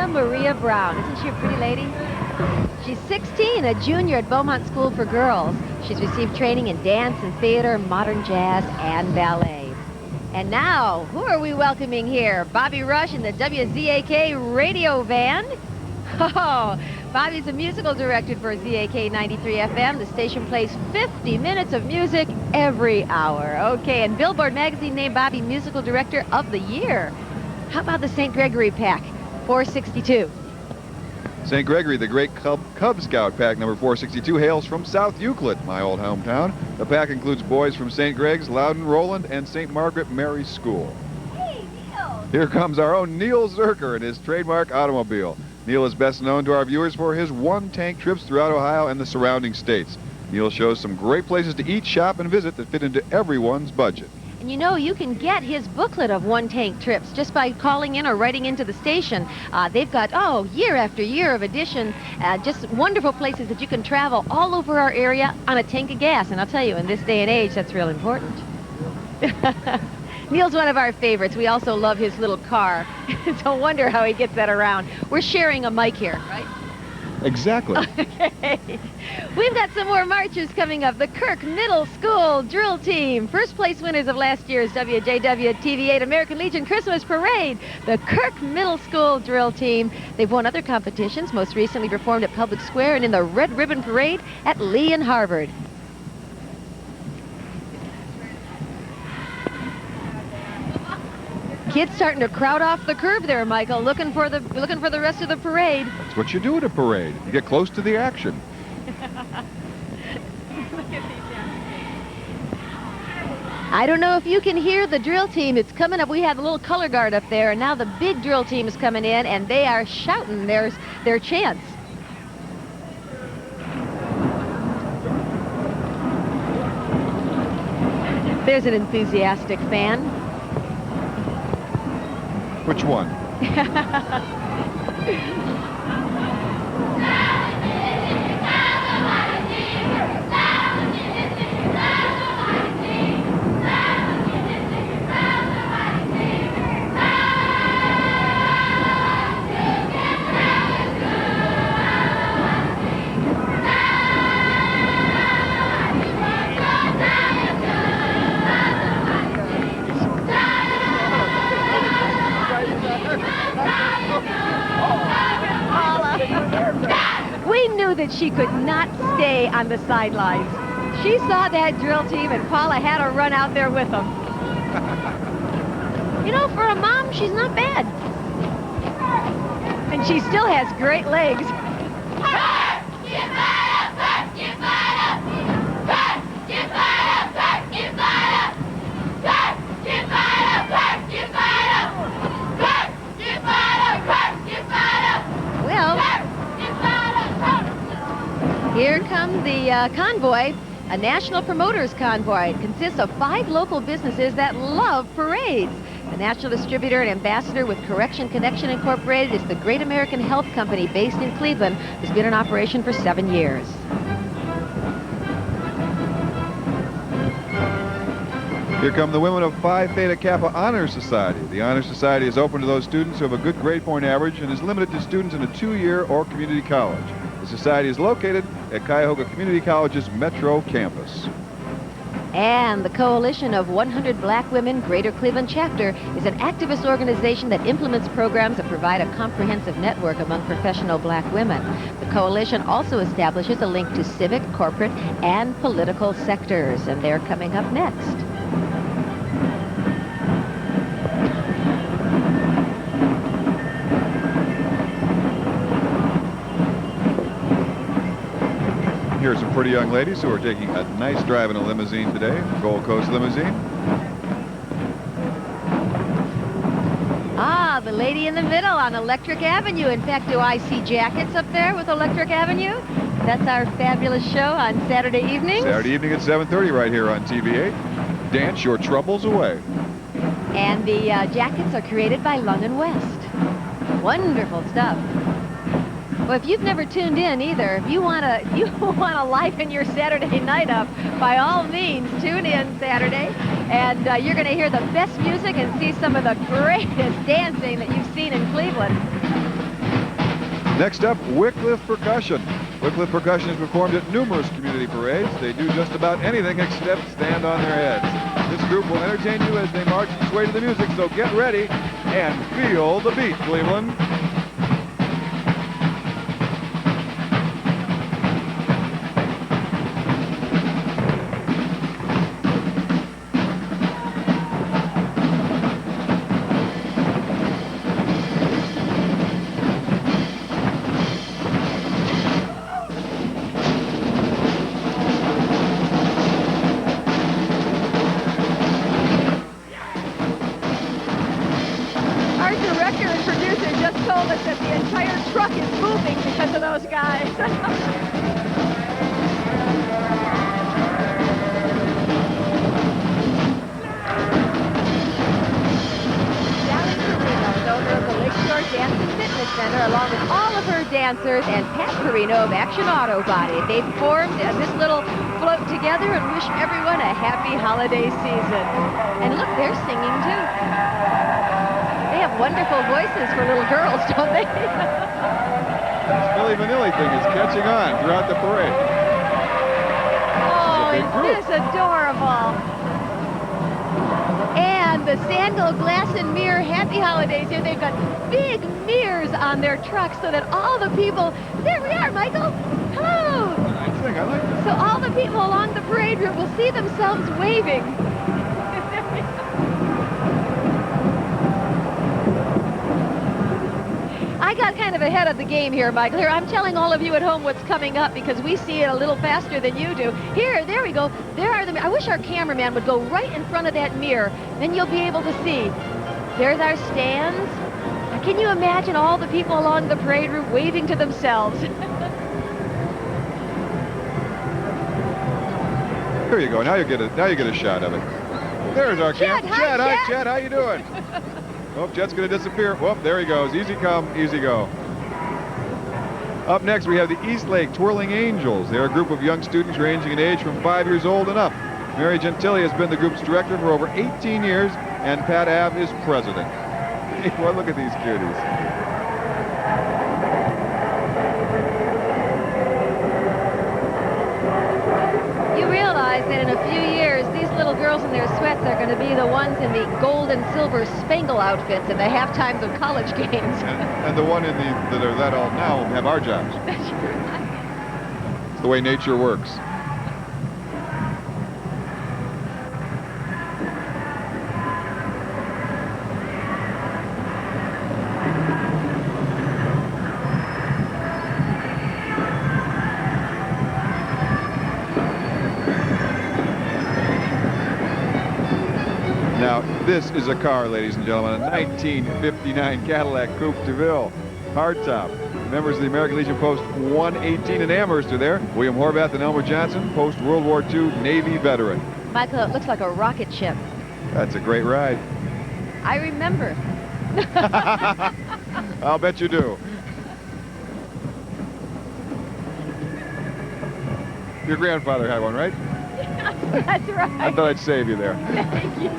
Maria Brown. Isn't she a pretty lady? She's 16, a junior at Beaumont School for Girls. She's received training in dance and theater, modern jazz, and ballet. And now, who are we welcoming here? Bobby Rush in the WZAK radio van. Oh, Bobby's a musical director for ZAK 93 FM. The station plays 50 minutes of music every hour. Okay, and Billboard magazine named Bobby Musical Director of the Year. How about the St. Gregory Pack? 462. St. Gregory, the great Cub Scout pack number 462, hails from South Euclid, my old hometown. The pack includes boys from St. Greg's, Loudon, Roland, and St. Margaret Mary School. Hey, Neil! Here comes our own Neil Zerker and his trademark automobile. Neil is best known to our viewers for his one-tank trips throughout Ohio and the surrounding states. Neil shows some great places to eat, shop, and visit that fit into everyone's budget. And you know, you can get his booklet of one-tank trips just by calling in or writing into the station. They've got, year after year of edition, just wonderful places that you can travel all over our area on a tank of gas. And I'll tell you, in this day and age, that's real important. Neil's one of our favorites. We also love his little car. Don't wonder how he gets that around. We're sharing a mic here, right? Exactly. Okay. We've got some more marches coming up. The Kirk Middle School Drill Team, first place winners of last year's WJW TV8 American Legion Christmas Parade. The Kirk Middle School Drill Team. They've won other competitions, most recently performed at Public Square and in the Red Ribbon Parade at Lee and Harvard. Kids starting to crowd off the curb there, Michael, looking for the rest of the parade. That's what you do at a parade. You get close to the action. I don't know if you can hear the drill team. It's coming up. We had a little color guard up there, and now the big drill team is coming in, and they are shouting their chants. There's an enthusiastic fan. Which one? We knew that she could not stay on the sidelines. She saw that drill team, and Paula had to run out there with them. You know, for a mom, she's not bad. And she still has great legs. Here comes the convoy, a national promoters convoy. It consists of 5 local businesses that love parades. The national distributor and ambassador with Correction Connection Incorporated is the Great American Health Company based in Cleveland, who's been in operation for 7 years. Here come the women of Phi Theta Kappa Honor Society. The Honor Society is open to those students who have a good grade point average and is limited to students in a 2-year or community college. The society is located at Cuyahoga Community College's Metro campus. And the Coalition of 100 Black Women Greater Cleveland Chapter is an activist organization that implements programs that provide a comprehensive network among professional black women. The coalition also establishes a link to civic, corporate, and political sectors, and they're coming up next. Here are some pretty young ladies who are taking a nice drive in a limousine today, Gold Coast Limousine. Ah, the lady in the middle on Electric Avenue. In fact, do I see jackets up there with Electric Avenue? That's our fabulous show on Saturday evenings. Saturday evening at 7:30 right here on TV8. Dance your troubles away. And the jackets are created by Lung & West. Wonderful stuff. Well, if you've never tuned in either, if you want to liven your Saturday night up, by all means, tune in Saturday, and you're going to hear the best music and see some of the greatest dancing that you've seen in Cleveland. Next up, Wycliffe Percussion. Wycliffe Percussion is performed at numerous community parades. They do just about anything except stand on their heads. This group will entertain you as they march each way to the music, so get ready and feel the beat, Cleveland. And Pat Marino of Action Auto Body. They've formed this little float together and wish everyone a happy holiday season. And look, they're singing too. They have wonderful voices for little girls, don't they? This Milli Vanilli thing is catching on throughout the parade. Oh, is this adorable? And the Sandal Glass and Mirror Happy Holidays here. They've got big mirrors on their trucks so that all the people, there we are, Michael. Hello. Nice thing, I like this. So all the people along the parade route will see themselves waving. I got kind of ahead of the game here, Michael. Here, I'm telling all of you at home what's coming up because we see it a little faster than you do. Here, there we go. There are the... I wish our cameraman would go right in front of that mirror. Then you'll be able to see. There's our stands. Can you imagine all the people along the parade route waving to themselves? Here you go. Now you get a shot of it. There's our camp. Chet, hi, Chet. How you doing? Oh, Chet's going to disappear. Whoop, there he goes. Easy come, easy go. Up next, we have the East Lake Twirling Angels. They're a group of young students ranging in age from 5 years old and up. Mary Gentili has been the group's director for over 18 years, and Pat Ave is president. Hey, well, look at these cuties. You realize that in a few years, these little girls in their sweats are going to be the ones in the gold and silver spangle outfits at the half times of college games. And the one in the that are that old now have our jobs. That's right. It's the way nature works. Now, this is a car, ladies and gentlemen, a 1959 Cadillac Coupe de Ville, hardtop. Members of the American Legion Post 118 in Amherst are there. William Horvath and Elmer Johnson, post-World War II Navy veteran. Michael, it looks like a rocket ship. That's a great ride. I remember. I'll bet you do. Your grandfather had one, right? That's right. I thought I'd save you there. Thank you.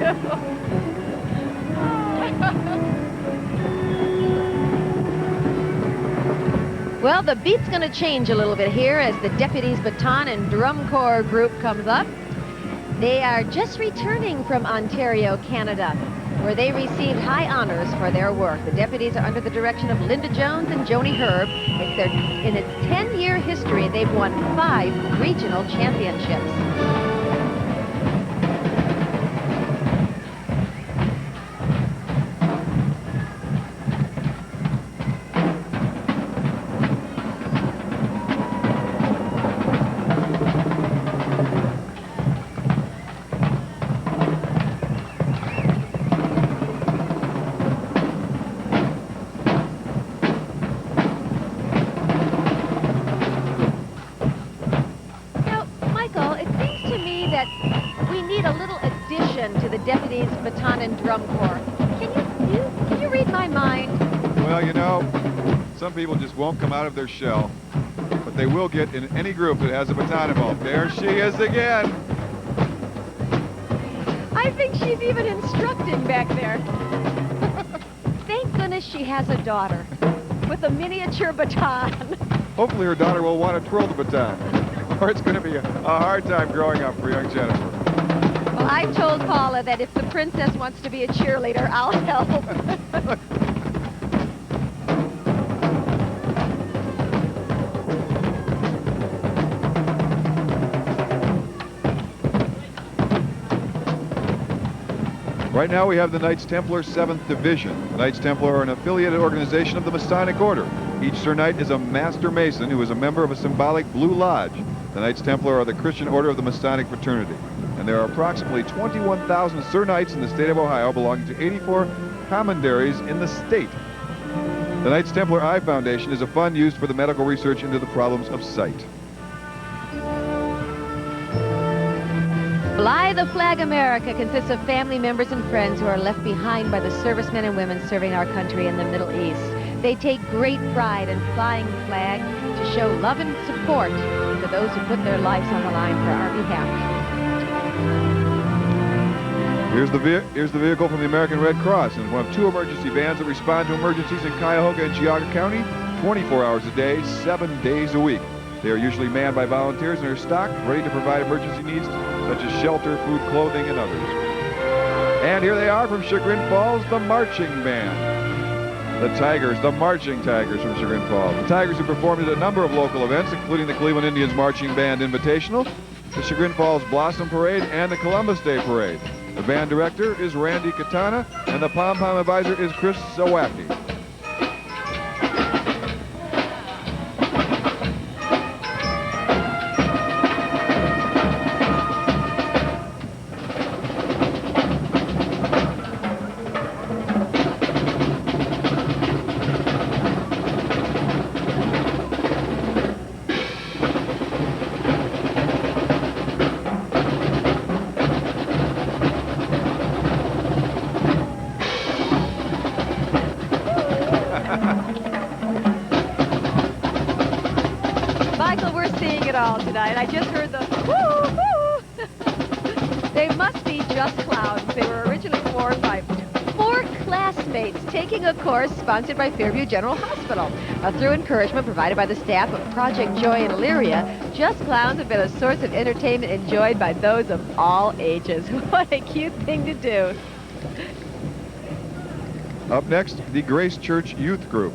Well, the beat's going to change a little bit here as the Deputies Baton and Drum Corps group comes up. They are just returning from Ontario, Canada, where they received high honors for their work. The deputies are under the direction of Linda Jones and Joni Herb. In its 10-year history, they've won 5 regional championships. Deputies Baton and Drum Corps. Can you read my mind? Well, you know, some people just won't come out of their shell, but they will get in any group that has a baton involved. There she is again. I think she's even instructing back there. Thank goodness she has a daughter with a miniature baton. Hopefully her daughter will want to twirl the baton, or it's going to be a hard time growing up for young Jennifer. Well, I've told Paula that if the princess wants to be a cheerleader, I'll help. Right now we have the Knights Templar 7th Division. The Knights Templar are an affiliated organization of the Masonic Order. Each Sir Knight is a Master Mason who is a member of a symbolic Blue Lodge. The Knights Templar are the Christian order of the Masonic Fraternity. And there are approximately 21,000 Sir Knights in the state of Ohio, belonging to 84 commanderies in the state. The Knights Templar Eye Foundation is a fund used for the medical research into the problems of sight. Fly the Flag America consists of family members and friends who are left behind by the servicemen and women serving our country in the Middle East. They take great pride in flying the flag to show love and support to those who put their lives on the line for our behalf. Here's the vehicle from the American Red Cross, and one of 2 emergency vans that respond to emergencies in Cuyahoga and Geauga County 24 hours a day, 7 days a week. They are usually manned by volunteers and are stocked, ready to provide emergency needs such as shelter, food, clothing, and others. And here they are from Chagrin Falls, the Marching Band. The Tigers, the Marching Tigers from Chagrin Falls. The Tigers have performed at a number of local events, including the Cleveland Indians Marching Band Invitational, the Chagrin Falls Blossom Parade, and the Columbus Day Parade. The band director is Randy Katana, and the pom-pom advisor is Chris Zawacki. Tonight. I just heard the woo-hoo. They must be just clowns. They were originally formed by 4 classmates taking a course sponsored by Fairview General Hospital. Through encouragement provided by the staff of Project Joy in Elyria, Just Clowns have been a source of entertainment enjoyed by those of all ages. What a cute thing to do. Up next, the Grace Church Youth Group.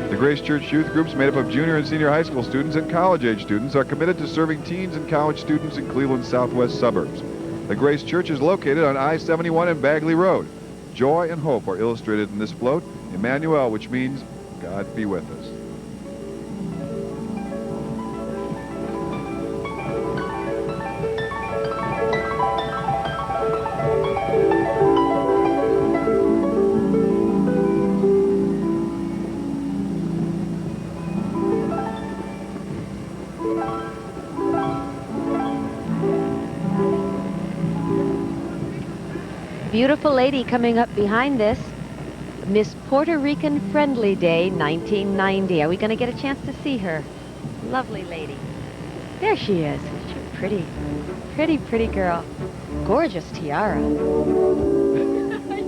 The Grace Church Youth Groups, made up of junior and senior high school students and college-age students, are committed to serving teens and college students in Cleveland's southwest suburbs. The Grace Church is located on I-71 and Bagley Road. Joy and hope are illustrated in this float, Emmanuel, which means God be with us. Beautiful lady coming up behind this, Miss Puerto Rican Friendly Day 1990. Are we going to get a chance to see her? Lovely lady. There she is. She's pretty, pretty girl. Gorgeous tiara.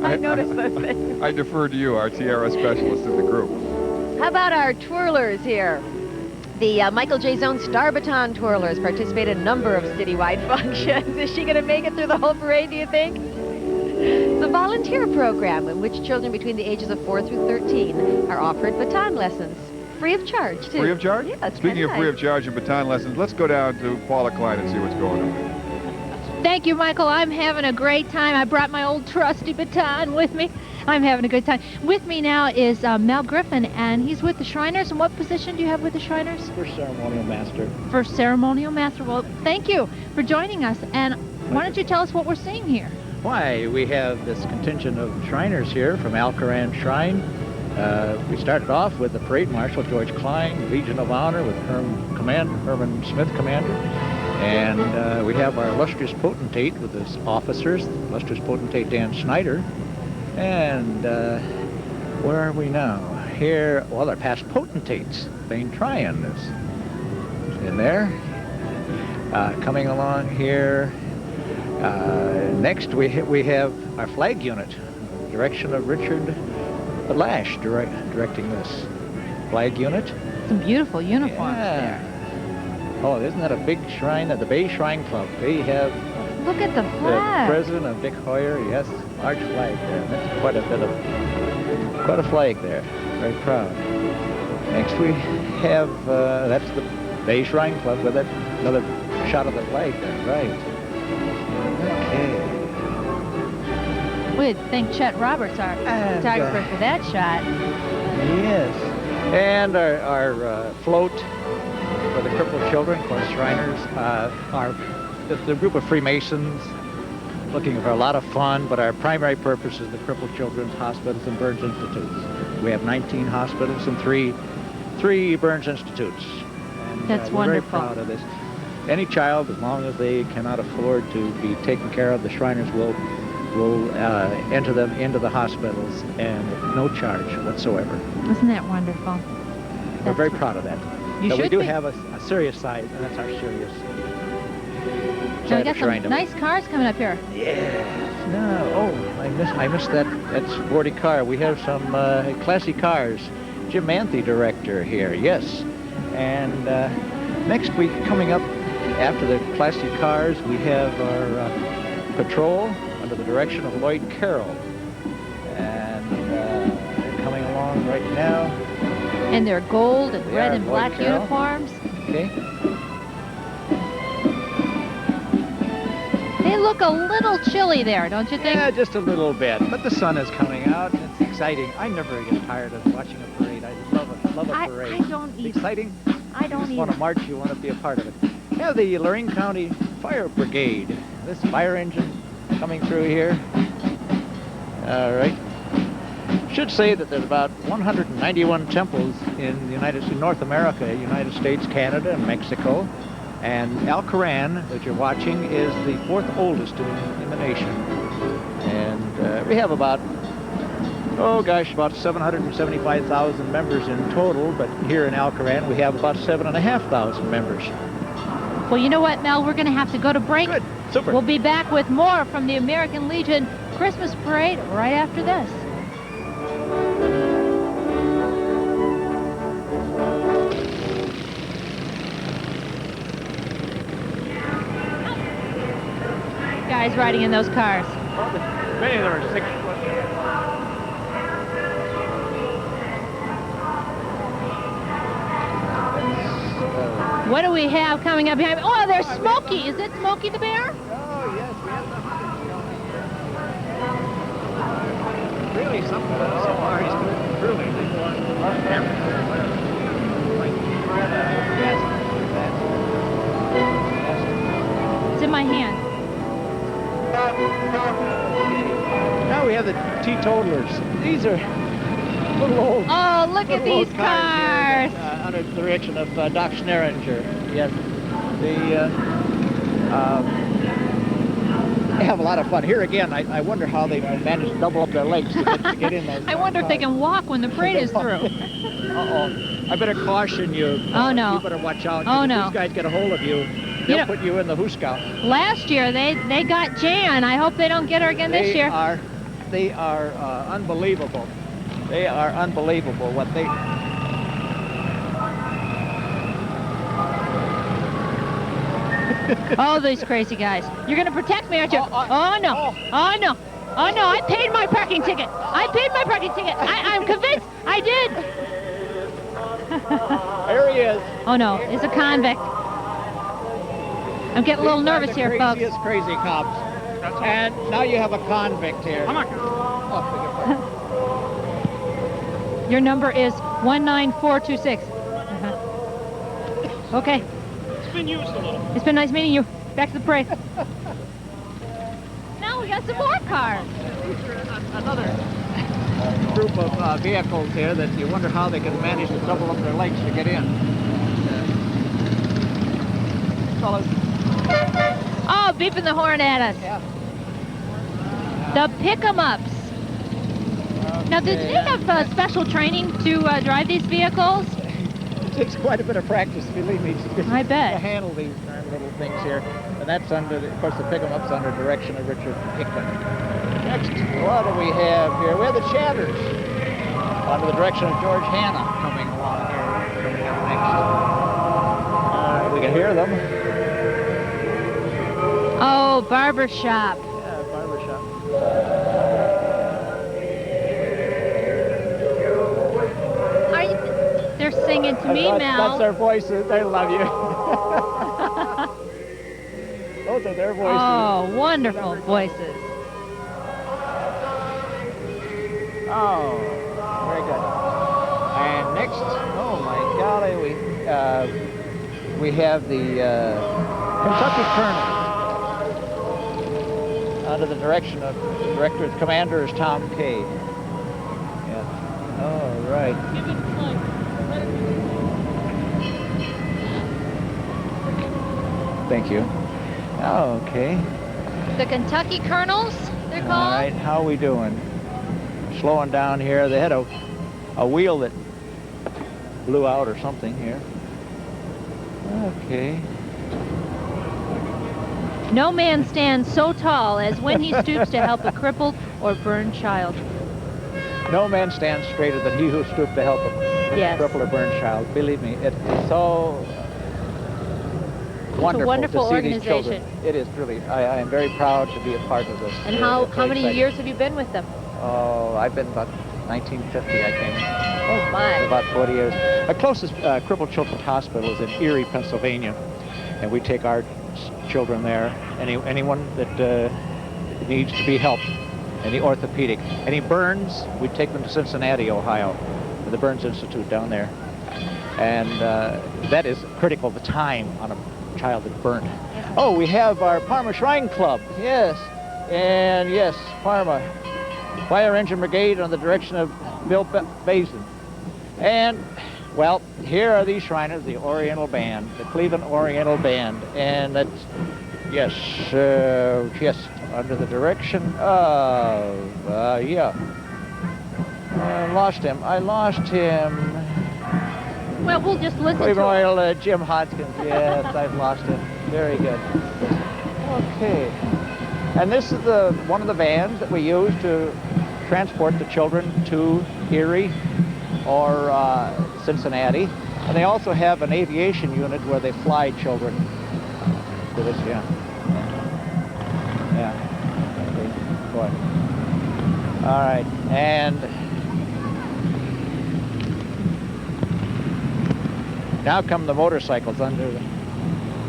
I noticed those things. I defer to you, our tiara specialist in the group. How about our twirlers here? The Michael J. Zone Star Baton twirlers participate in a number of citywide functions. Is she going to make it through the whole parade, do you think? It's a volunteer program in which children between the ages of 4 through 13 are offered baton lessons, free of charge, too. Free of charge? Yeah, it's Speaking of nice. free of charge and baton lessons, let's go down to Paula Klein and see what's going on. Thank you, Michael. I'm having a great time. I brought my old trusty baton with me. I'm having a good time. With me now is Mel Griffin, and he's with the Shriners. And what position do you have with the Shriners? First ceremonial master. First ceremonial master. Well, thank you for joining us. And why don't you tell us what we're seeing here? Why, we have this contingent of Shriners here from Alcoran Shrine. We started off with the Parade Marshal, George Klein, Legion of Honor with Herman Smith, Commander. And we have our illustrious potentate with his officers, illustrious potentate Dan Snyder. And where are we now? Here, well, our past potentates. Thane Tryon is in there. Coming along here. Next, we have our flag unit, direction of Richard Lash, directing this flag unit. Some beautiful uniforms there. Oh, isn't that a big shrine at the Bay Shrine Club? They have. Look at the flag. The president of Vick Hoyer, yes, large flag there. That's quite a flag there. Very proud. Next, we have that's the Bay Shrine Club with another shot of the flag there, right? Okay. We'd thank Chet Roberts, our photographer, for that shot. Yes. And our float for the crippled children, of course, Shriners. The group of Freemasons looking for a lot of fun, but our primary purpose is the crippled children's hospitals and Burns Institutes. We have 19 hospitals and three Burns Institutes. And, that's we're wonderful. Very proud of this. Any child, as long as they cannot afford to be taken care of, the Shriners will will enter them into the hospitals and no charge whatsoever. Isn't that wonderful? We're very proud of that. You So we should do be. have a serious side, and that's our serious Now we side got of some Shrine. nice cars coming up here. No, oh, I missed that sporty car. We have some classy cars. Jim Manthe, director here, yes. And next week, coming up after the classy cars, we have our patrol under the direction of Lloyd Carroll. And they're coming along right now. And their gold and They red are and Lloyd black Carroll. uniforms. Okay. They look a little chilly there, don't you think? Yeah, just a little bit. But the sun is coming out. And it's exciting. I never get tired of watching a parade. I love a parade. I don't It's either. exciting. I You don't just want to either. march. You want to be a part of it. Yeah, the Lorraine County Fire Brigade. This fire engine coming through here. All right. Should say that there's about 191 temples in the North America, United States, Canada, and Mexico. And Alcoran, that you're watching, is the 4th oldest in the nation. And we have about, about 775,000 members in total. But here in Alcoran, we have about 7,500 members. Well, you know what, Mel? We're going to have to go to break. Good. Super. We'll be back with more from the American Legion Christmas Parade right after this. Guys riding in those cars. Many of them are 6 foot. What do we have coming up behind me? Oh, there's Smokey. Is it Smokey the Bear? Oh, yes, we have the really something so far. He's doing truly. It's in my hand. Now we have the teetotalers. These are little old. Oh, look at little these old cars. Here, under the direction of Doc Schneringer. Yes, they have a lot of fun. Here again, I wonder how they managed to double up their legs to get in those. I wonder if they can walk when the parade is through. Uh-oh. I better caution you. Oh, no. You better watch out. Oh, If no. these guys get a hold of you, they'll put you in the Hooskout. Last year, they got Jan. I hope they don't get her again this year. They are unbelievable. They are unbelievable what they... Oh, these crazy guys. You're going to protect me, aren't you? Oh, no. Oh, no. Oh, no. I paid my parking ticket. I paid my parking ticket. I'm convinced I did. There he is. Oh, no. It's a convict. I'm getting a little nervous here, folks. These are the craziest cops. And now you have a convict here. Come on. Your number is 19426. Okay. It's been used a little. It's been nice meeting you. Back to the parade. Now we got some more cars. Another group of vehicles here that you wonder how they can manage to double up their legs to get in. Fellas. Oh, beeping the horn at us. Yeah. The pick-em-ups. Now, did they have special training to drive these vehicles? It takes quite a bit of practice, believe me, I bet. to handle these little things here. And that's under, of course, the pick-em-ups under direction of Richard Hickman. Next, what do we have here? We have the Chatters under the direction of George Hanna coming along here, coming up next. We can hear them. Oh, barbershop. Yeah, barbershop. They're singing to me, Mel. That's their voices. They love you. Those are their voices. Oh, wonderful voices. Oh, very good. And next, oh my golly, we have the Kentucky Colonel under the direction of the director and commander is Tom Kay. Yeah. All right. Thank you. Okay. The Kentucky Colonels. they're called? All right, how are we doing? Slowing down here. They had a wheel that blew out or something here. Okay. No man stands so tall as when he stoops to help a crippled or burned child. No man stands straighter than he who stooped to help a crippled or burned child. Believe me, it's so wonderful to see these children. It is really. I am very proud to be a part of this. And how many years have you been with them? Oh, I've been about 1950, I came. Oh, my. About 40 years. Our closest crippled children's hospital is in Erie, Pennsylvania, and we take our children there. Anyone that needs to be helped, any orthopedic, any burns, we take them to Cincinnati, Ohio, to the Burns Institute down there. And that is critical, the time on a child that's burned. Oh, we have our Parma Shrine Club, yes. And yes, Parma. Fire Engine Brigade on the direction of Bill Basin. And, well, here are these Shriners, the Oriental Band, the Cleveland Oriental Band. And that's, yes, yes, under the direction of, yeah. I lost him. Well, we'll just listen Cleveland to Oriental, Jim Hodgkins. Yes, I've lost him. Very good. Okay. And this is one of the vans that we use to transport the children to Erie or Cincinnati. And they also have an aviation unit where they fly children to this, yeah. Okay, go ahead. All right, and now come the motorcycles under the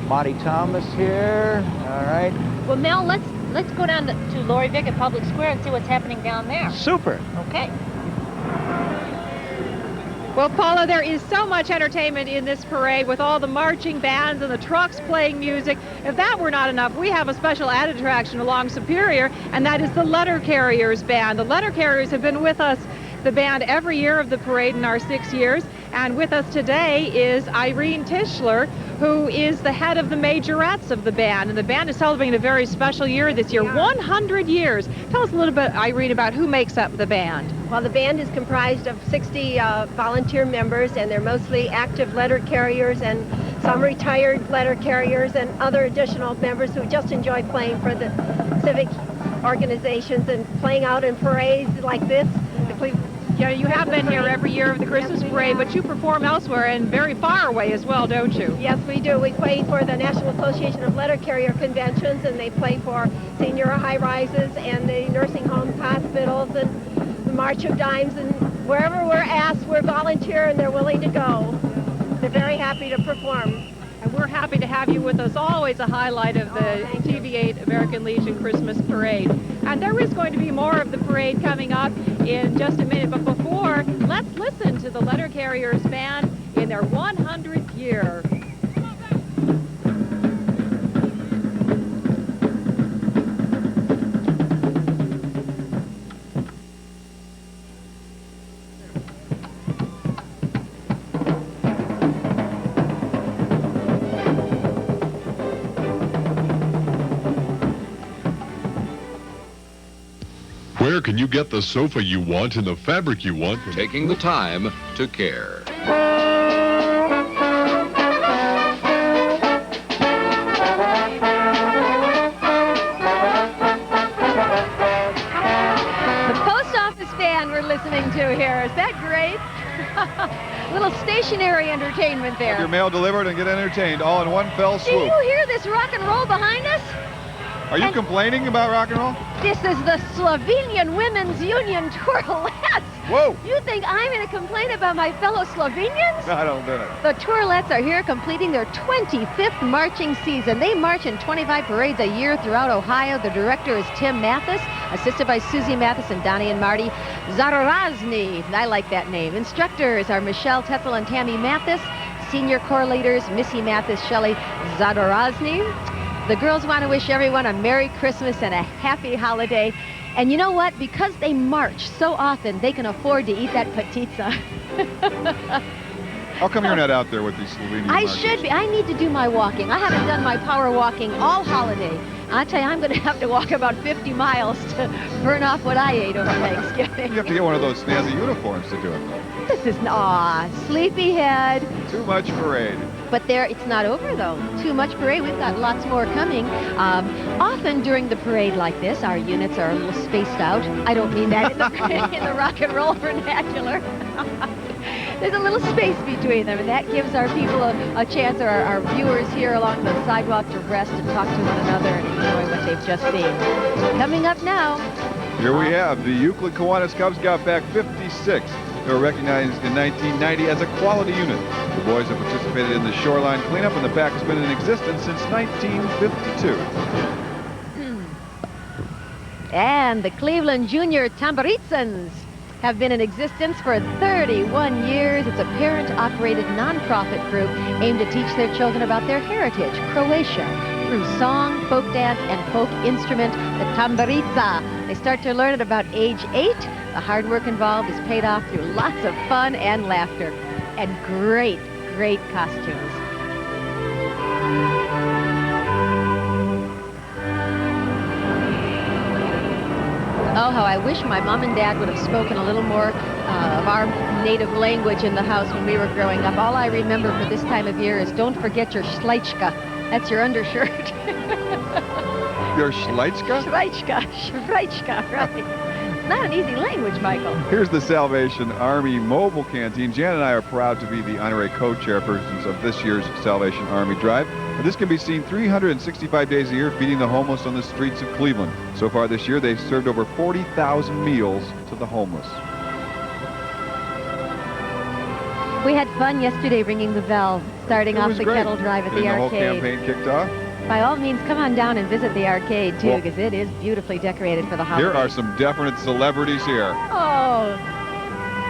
Monty Thomas here. All right. Well, Mel, let's go down to Loree Vick at Public Square and see what's happening down there. Super. Okay. Well, Paula, there is so much entertainment in this parade with all the marching bands and the trucks playing music. If that were not enough, we have a special added attraction along Superior, and that is the Letter Carriers Band. The Letter Carriers have been with us, the band, every year of the parade in our 6 years. And with us today is Irene Tischler, who is the head of the Majorettes of the band. And the band is celebrating a very special year this year, 100 years. Tell us a little bit, Irene, about who makes up the band. Well, the band is comprised of 60 volunteer members, and they're mostly active letter carriers and some retired letter carriers and other additional members who just enjoy playing for the civic organizations and playing out in parades like this. Yeah, you have been here every year of the Christmas parade, but you perform elsewhere and very far away as well, don't you? Yes, we do. We play for the National Association of Letter Carrier Conventions, and they play for senior high-rises and the nursing homes, hospitals, and the March of Dimes, and wherever we're asked, we're volunteer and they're willing to go. They're very happy to perform. And we're happy to have you with us, always a highlight of the TV8 American Legion Christmas Parade. And there is going to be more of the parade coming up in just a minute, but before, let's listen to the Letter Carriers Band in their 100th year. Where can you get the sofa you want in the fabric you want? Taking the time to care. The post office band we're listening to here. Is that great? Little stationary entertainment there. Have your mail delivered and get entertained all in one fell Do swoop. you hear this rock and roll behind us? Are you complaining about rock and roll? This is the Slovenian Women's Union Tourlettes. Whoa! You think I'm going to complain about my fellow Slovenians? I don't do it. The Tourlettes are here completing their 25th marching season. They march in 25 parades a year throughout Ohio. The director is Tim Mathis, assisted by Susie Mathis and Donnie and Marty Zadorazny. I like that name. Instructors are Michelle Tetzel and Tammy Mathis. Senior corps leaders, Missy Mathis, Shelley Zadorazny. The girls want to wish everyone a Merry Christmas and a happy holiday. And you know what? Because they march so often, they can afford to eat that patizza. How come you're not out there with these Slovenian I Marshals? should be. I need to do my walking. I haven't done my power walking all holiday. I tell you, I'm going to have to walk about 50 miles to burn off what I ate over Thanksgiving. You have to get one of those snazzy uniforms to do it. This is, sleepyhead. Too much parade. But it's not over, though. Too much parade. We've got lots more coming. Often during the parade like this, our units are a little spaced out. I don't mean that in the rock and roll vernacular. There's a little space between them, and that gives our people a chance, or our viewers here along the sidewalk, to rest and talk to one another and enjoy what they've just seen. Coming up now. Here we have the Euclid Kiwanis Cub Scout Pack 56. They were recognized in 1990 as a quality unit. The boys have participated in the shoreline cleanup, and the pack has been in existence since 1952. And the Cleveland Junior Tamburitsans have been in existence for 31 years. It's a parent-operated nonprofit group aimed to teach their children about their heritage, Croatia, through song, folk dance, and folk instrument, the tamburica. They start to learn at about age 8. The hard work involved is paid off through lots of fun and laughter, and great, great costumes. Oh, how I wish my mom and dad would have spoken a little more of our native language in the house when we were growing up. All I remember for this time of year is don't forget your schleichka. That's your undershirt. Your schleichka? Schleichka, right. It's not an easy language, Michael. Here's the Salvation Army Mobile Canteen. Jan and I are proud to be the honorary co-chairpersons of this year's Salvation Army Drive. And this can be seen 365 days a year, feeding the homeless on the streets of Cleveland. So far this year, they've served over 40,000 meals to the homeless. We had fun yesterday ringing the bell, starting off the kettle drive at the arcade. The whole campaign kicked off. By all means, come on down and visit the arcade, too, because it is beautifully decorated for the holidays. Here are some definite celebrities here. Oh.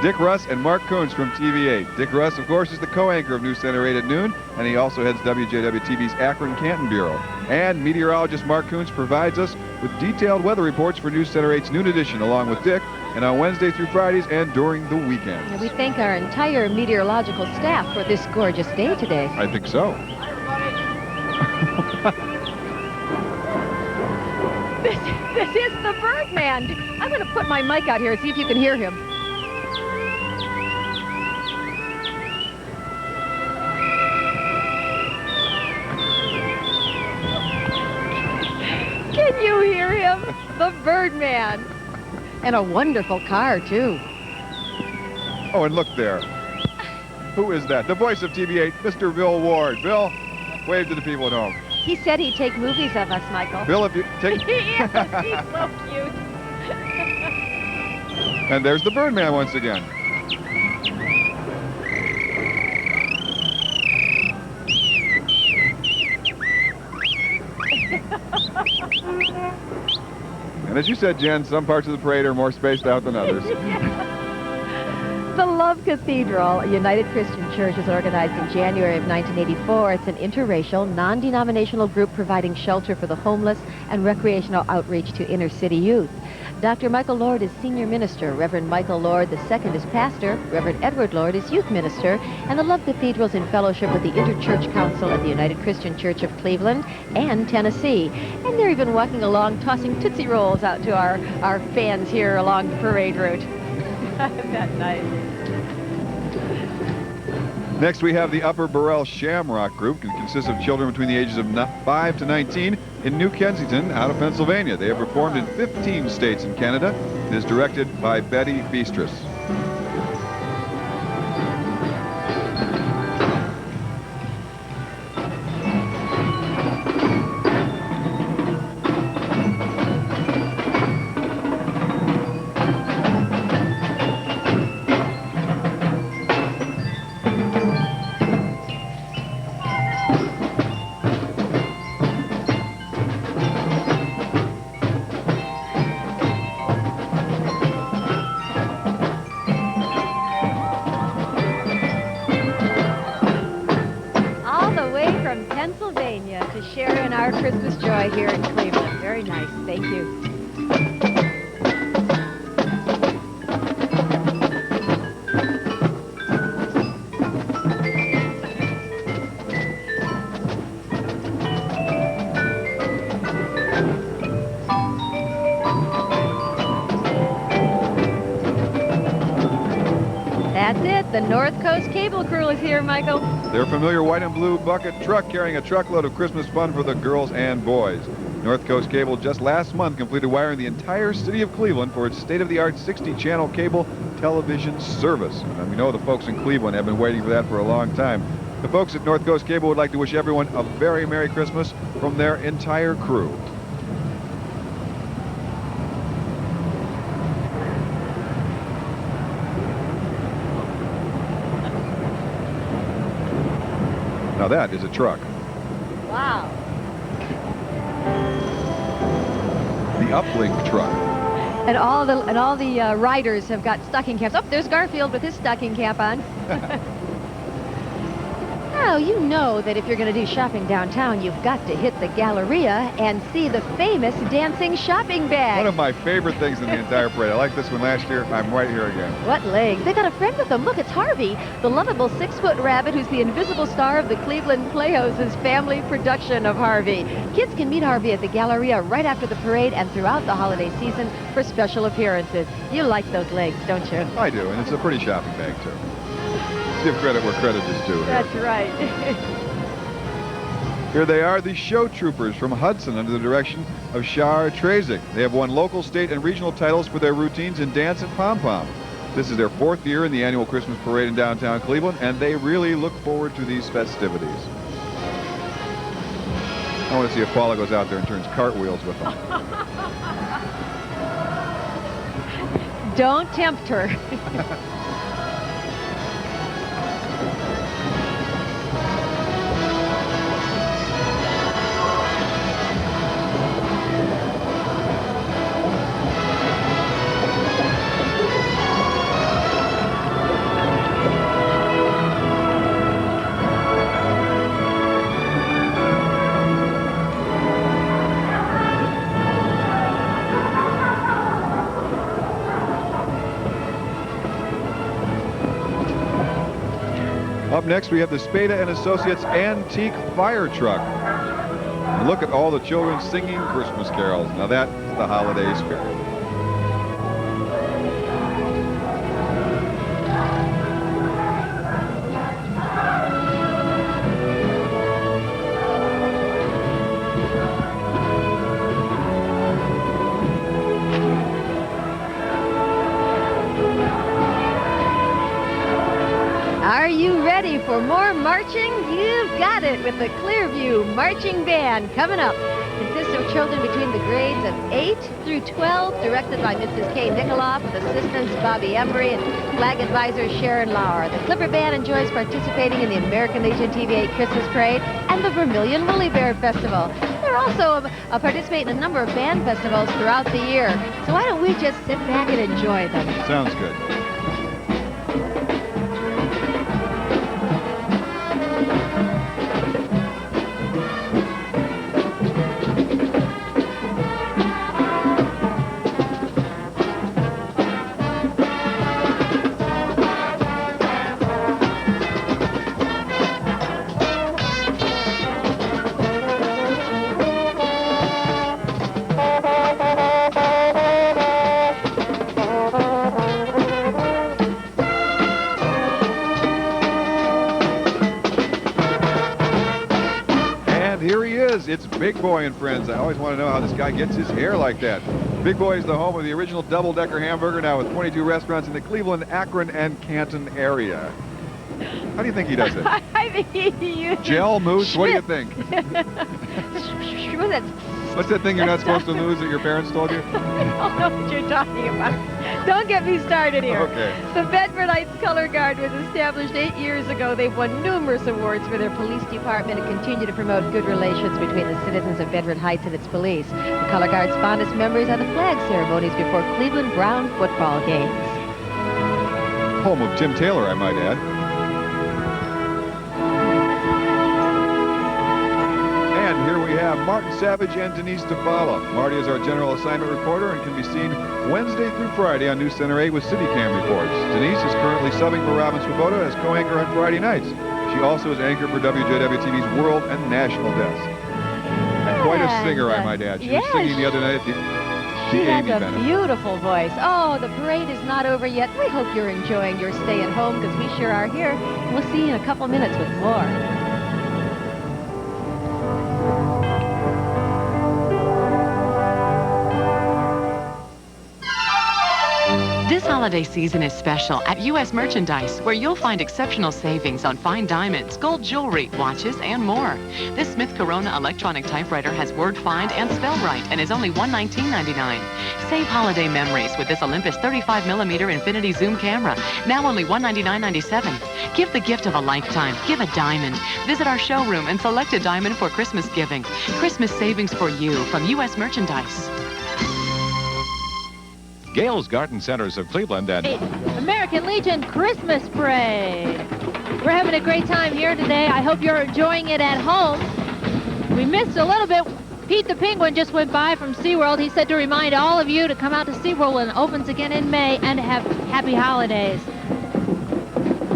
Dick Russ and Mark Coons from TV8. Dick Russ, of course, is the co-anchor of News Center 8 at noon, and he also heads WJW-TV's Akron-Canton Bureau. And meteorologist Mark Coons provides us with detailed weather reports for News Center 8's noon edition, along with Dick, and on Wednesdays through Fridays and during the weekends. And we thank our entire meteorological staff for this gorgeous day today. I think so. This is the Birdman. I'm going to put my mic out here and see if you can hear him. Can you hear him? The Birdman. And a wonderful car, too. Oh, and look there. Who is that? The voice of TV8, Mr. Bill Ward. Bill, wave to the people at home. He said he'd take movies of us, Michael. Bill, if you take... He is. He's so cute. And there's the Birdman once again. And as you said, Jen, some parts of the parade are more spaced out than others. The Love Cathedral, a United Christian Church, was organized in January of 1984. It's an interracial, non-denominational group providing shelter for the homeless and recreational outreach to inner-city youth. Dr. Michael Lord is senior minister. Reverend Michael Lord II is pastor. Reverend Edward Lord is youth minister. And the Love Cathedral is in fellowship with the Interchurch Council of the United Christian Church of Cleveland and Tennessee. And they're even walking along, tossing Tootsie Rolls out to our fans here along the parade route. Isn't that nice? Next, we have the Upper Burrell Shamrock Group. It consists of children between the ages of 5 to 19 in New Kensington, out of Pennsylvania. They have performed in 15 states in Canada. It is directed by Betty Beatrice. Christmas joy here in Cleveland. Very nice. Thank you. North Coast Cable Crew is here, Michael. Their familiar white and blue bucket truck carrying a truckload of Christmas fun for the girls and boys. North Coast Cable just last month completed wiring the entire city of Cleveland for its state-of-the-art 60-channel cable television service. And we know the folks in Cleveland have been waiting for that for a long time. The folks at North Coast Cable would like to wish everyone a very Merry Christmas from their entire crew. Now that is a truck. Wow. The uplink truck. And all the riders have got stocking caps. Oh, there's Garfield with his stocking cap on. Now, you know that if you're going to do shopping downtown, you've got to hit the Galleria and see the famous dancing shopping bag. One of my favorite things in the entire parade. I liked this one last year. I'm right here again. What legs? They got a friend with them. Look, it's Harvey, the lovable 6-foot rabbit who's the invisible star of the Cleveland Playhouse's family production of Harvey. Kids can meet Harvey at the Galleria right after the parade and throughout the holiday season for special appearances. You like those legs, don't you? I do, and it's a pretty shopping bag, too. Give credit where credit is due. That's right. Here they are, the show troopers from Hudson under the direction of Shar Trazik. They have won local, state, and regional titles for their routines in dance and pom-pom. This is their 4th year in the annual Christmas parade in downtown Cleveland, and they really look forward to these festivities. I want to see if Paula goes out there and turns cartwheels with them. Don't tempt her. Up next, we have the Spada & Associates Antique Fire Truck. And look at all the children singing Christmas carols. Now that's the holiday spirit. Are you ready for more marching? You've got it with the Clearview Marching Band coming up. Consists of children between the grades of 8 through 12, directed by Mrs. Kay Nikoloff, with assistants Bobby Embry and flag advisor Sharon Lauer. The Clipper Band enjoys participating in the American Legion TV8 Christmas Parade and the Vermilion Woolly Bear Festival. They're also participating in a number of band festivals throughout the year. So why don't we just sit back and enjoy them? Sounds good. It's Big Boy and Friends. I always want to know how this guy gets his hair like that. Big Boy is the home of the original double-decker hamburger, now with 22 restaurants in the Cleveland, Akron, and Canton area. How do you think he does it? I think he Gel, mousse, what do you think? That's What's that thing you're not supposed to lose that your parents told you? I don't know what you're talking about. Don't get me started here. Okay. The Bedford Heights Color Guard was established 8 years ago. They've won numerous awards for their police department and continue to promote good relations between the citizens of Bedford Heights and its police. The Color Guard's fondest memories are the flag ceremonies before Cleveland Brown football games. Home of Tim Taylor, I might add. And here we have Martin Savage and Denise DeFala. Marty is our general assignment reporter and can be seen Wednesday through Friday on News Center 8 with CityCam reports. Denise is currently subbing for Robin Swoboda as co-anchor on Friday nights. She also is anchor for WJW-TV's World and National Desk. And quite a singer, I might add. She was singing the other night at the She has Amy a Bennett. beautiful voice. Oh, the parade is not over yet. We hope you're enjoying your stay at home, because we sure are here. We'll see you in a couple minutes with more. This holiday season is special at U.S. Merchandise, where you'll find exceptional savings on fine diamonds, gold jewelry, watches, and more. This Smith Corona electronic typewriter has word find and spell right and is only $119.99. Save holiday memories with this Olympus 35mm Infinity Zoom camera, now only $199.97. Give the gift of a lifetime. Give a diamond. Visit our showroom and select a diamond for Christmas giving. Christmas savings for you from U.S. Merchandise. Gale's Garden Centers of Cleveland and American Legion Christmas Parade. We're having a great time here today. I hope you're enjoying it at home. We missed a little bit. Pete the Penguin just went by from SeaWorld. He said to remind all of you to come out to SeaWorld when it opens again in May and to have happy holidays.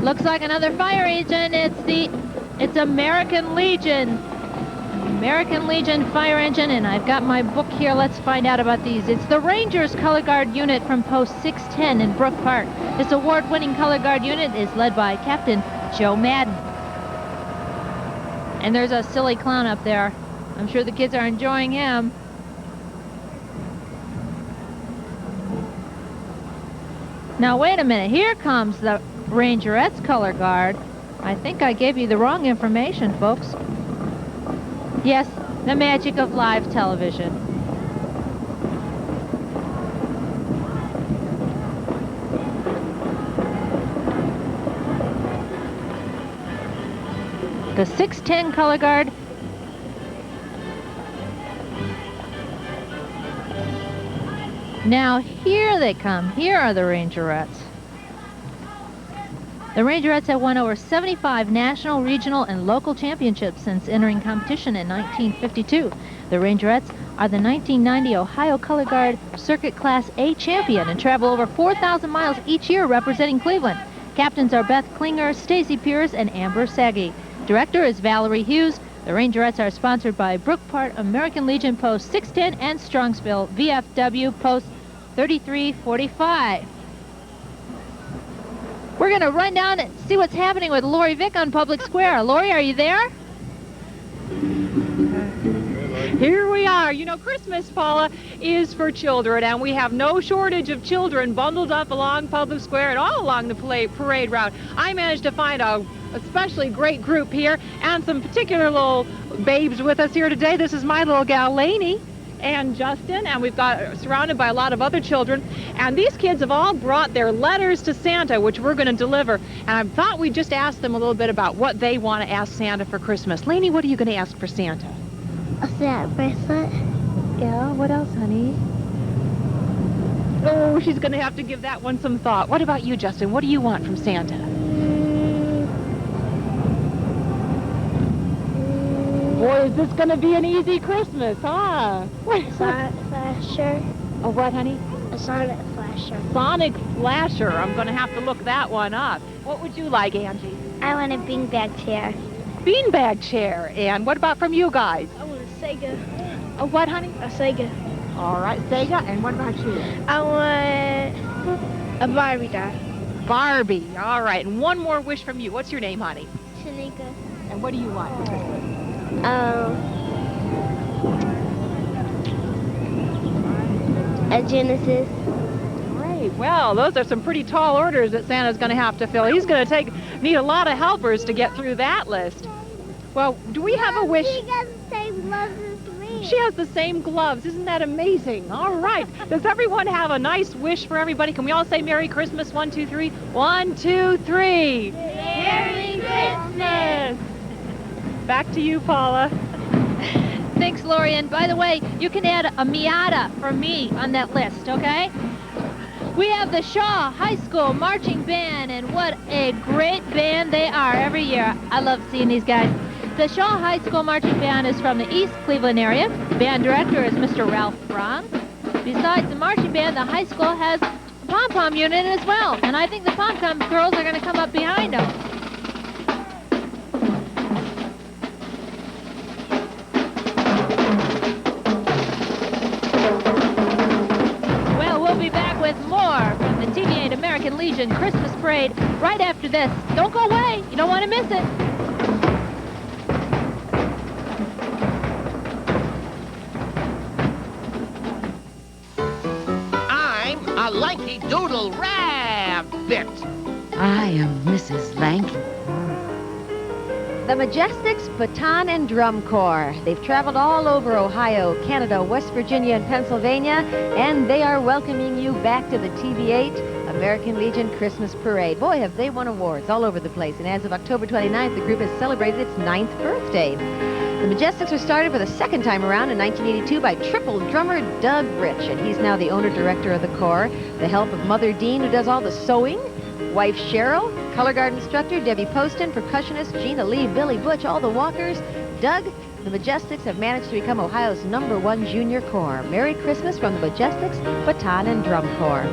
Looks like another fire engine. It's American Legion. American Legion fire engine, and I've got my book here. Let's find out about these. It's the Rangers Color Guard unit from Post 610 in Brook Park. This award-winning Color Guard unit is led by Captain Joe Madden. And there's a silly clown up there. I'm sure the kids are enjoying him. Now wait a minute, here comes the Rangerettes Color Guard. I think I gave you the wrong information, folks. Yes, the magic of live television. The 610 Color Guard. Now here they come. Here are the Rangerettes. The Rangerettes have won over 75 national, regional, and local championships since entering competition in 1952. The Rangerettes are the 1990 Ohio Color Guard Circuit Class A champion and travel over 4,000 miles each year representing Cleveland. Captains are Beth Klinger, Stacy Pierce, and Amber Saggy. Director is Valerie Hughes. The Rangerettes are sponsored by Brook Park American Legion Post 610 and Strongsville VFW Post 3345. We're going to run down and see what's happening with Loree Vick on Public Square. Loree, are you there? Here we are. You know, Christmas, Paula, is for children, and we have no shortage of children bundled up along Public Square and all along the parade route. I managed to find a especially great group here and some particular little babes with us here today. This is my little gal, Lainey, and Justin, and we've got surrounded by a lot of other children, and these kids have all brought their letters to Santa, which we're going to deliver, and I thought we'd just ask them a little bit about what they want to ask Santa for Christmas. Lainey, what are you going to ask for Santa? A Santa bracelet. Yeah, what else, honey? Oh, she's going to have to give that one some thought. What about you, Justin? What do you want from Santa? Boy, is this going to be an easy Christmas, huh? A Sonic Flasher. A what, honey? A Sonic Flasher. Sonic Flasher. I'm going to have to look that one up. What would you like, Angie? I want a beanbag chair. Beanbag chair. And what about from you guys? I want a Sega. A what, honey? A Sega. All right, Sega. And what about you? I want a Barbie doll. Barbie. All right. And one more wish from you. What's your name, honey? Shanika. And what do you want for Christmas? A Genesis. Great. Well, those are some pretty tall orders that Santa's going to have to fill. He's going to need a lot of helpers to get through that list. Well, do we have a wish? She has the same gloves as me. She has the same gloves. Isn't that amazing? All right. Does everyone have a nice wish for everybody? Can we all say Merry Christmas? 1, 2, 3. 1, 2, 3. Merry Christmas. Back to you, Paula. Thanks, Loree. And by the way, you can add a Miata for me on that list, okay? We have the Shaw High School Marching Band, and what a great band they are every year. I love seeing these guys. The Shaw High School Marching Band is from the East Cleveland area. Band director is Mr. Ralph Braun. Besides the marching band, the high school has a pom-pom unit as well, and I think the pom-pom girls are going to come up behind them. Legion Christmas Parade right after this. Don't go away. You don't want to miss it. I'm a lanky doodle rabbit. I am Mrs. Lanky. The Majestics Baton and Drum Corps. They've traveled all over Ohio, Canada, West Virginia, and Pennsylvania, and they are welcoming you back to the TV8 American Legion Christmas Parade. Boy, have they won awards all over the place, and as of October 29th, the group has celebrated its 9th birthday. The Majestics were started for the second time around in 1982 by triple drummer Doug Rich, and he's now the owner-director of the Corps. The help of Mother Dean, who does all the sewing, wife Cheryl, color guard instructor Debbie Poston, percussionist Gina Lee, Billy Butch, all the walkers. Doug, the Majestics have managed to become Ohio's #1 junior corps. Merry Christmas from the Majestics Baton and Drum Corps.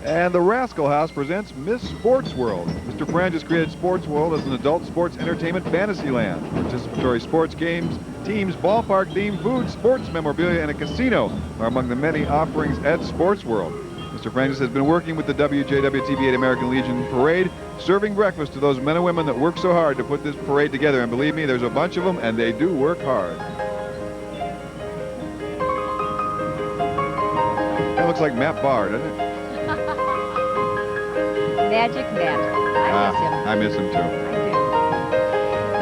And the Rascal House presents Miss Sports World. Mr. Francis created Sports World as an adult sports entertainment fantasy land. Participatory sports games, teams, ballpark-themed food, sports memorabilia, and a casino are among the many offerings at Sports World. Mr. Francis has been working with the WJW TV8 American Legion Parade, serving breakfast to those men and women that work so hard to put this parade together. And believe me, there's a bunch of them, and they do work hard. That looks like Matt Barr, doesn't it? Magic Matt. I miss him. I miss him too.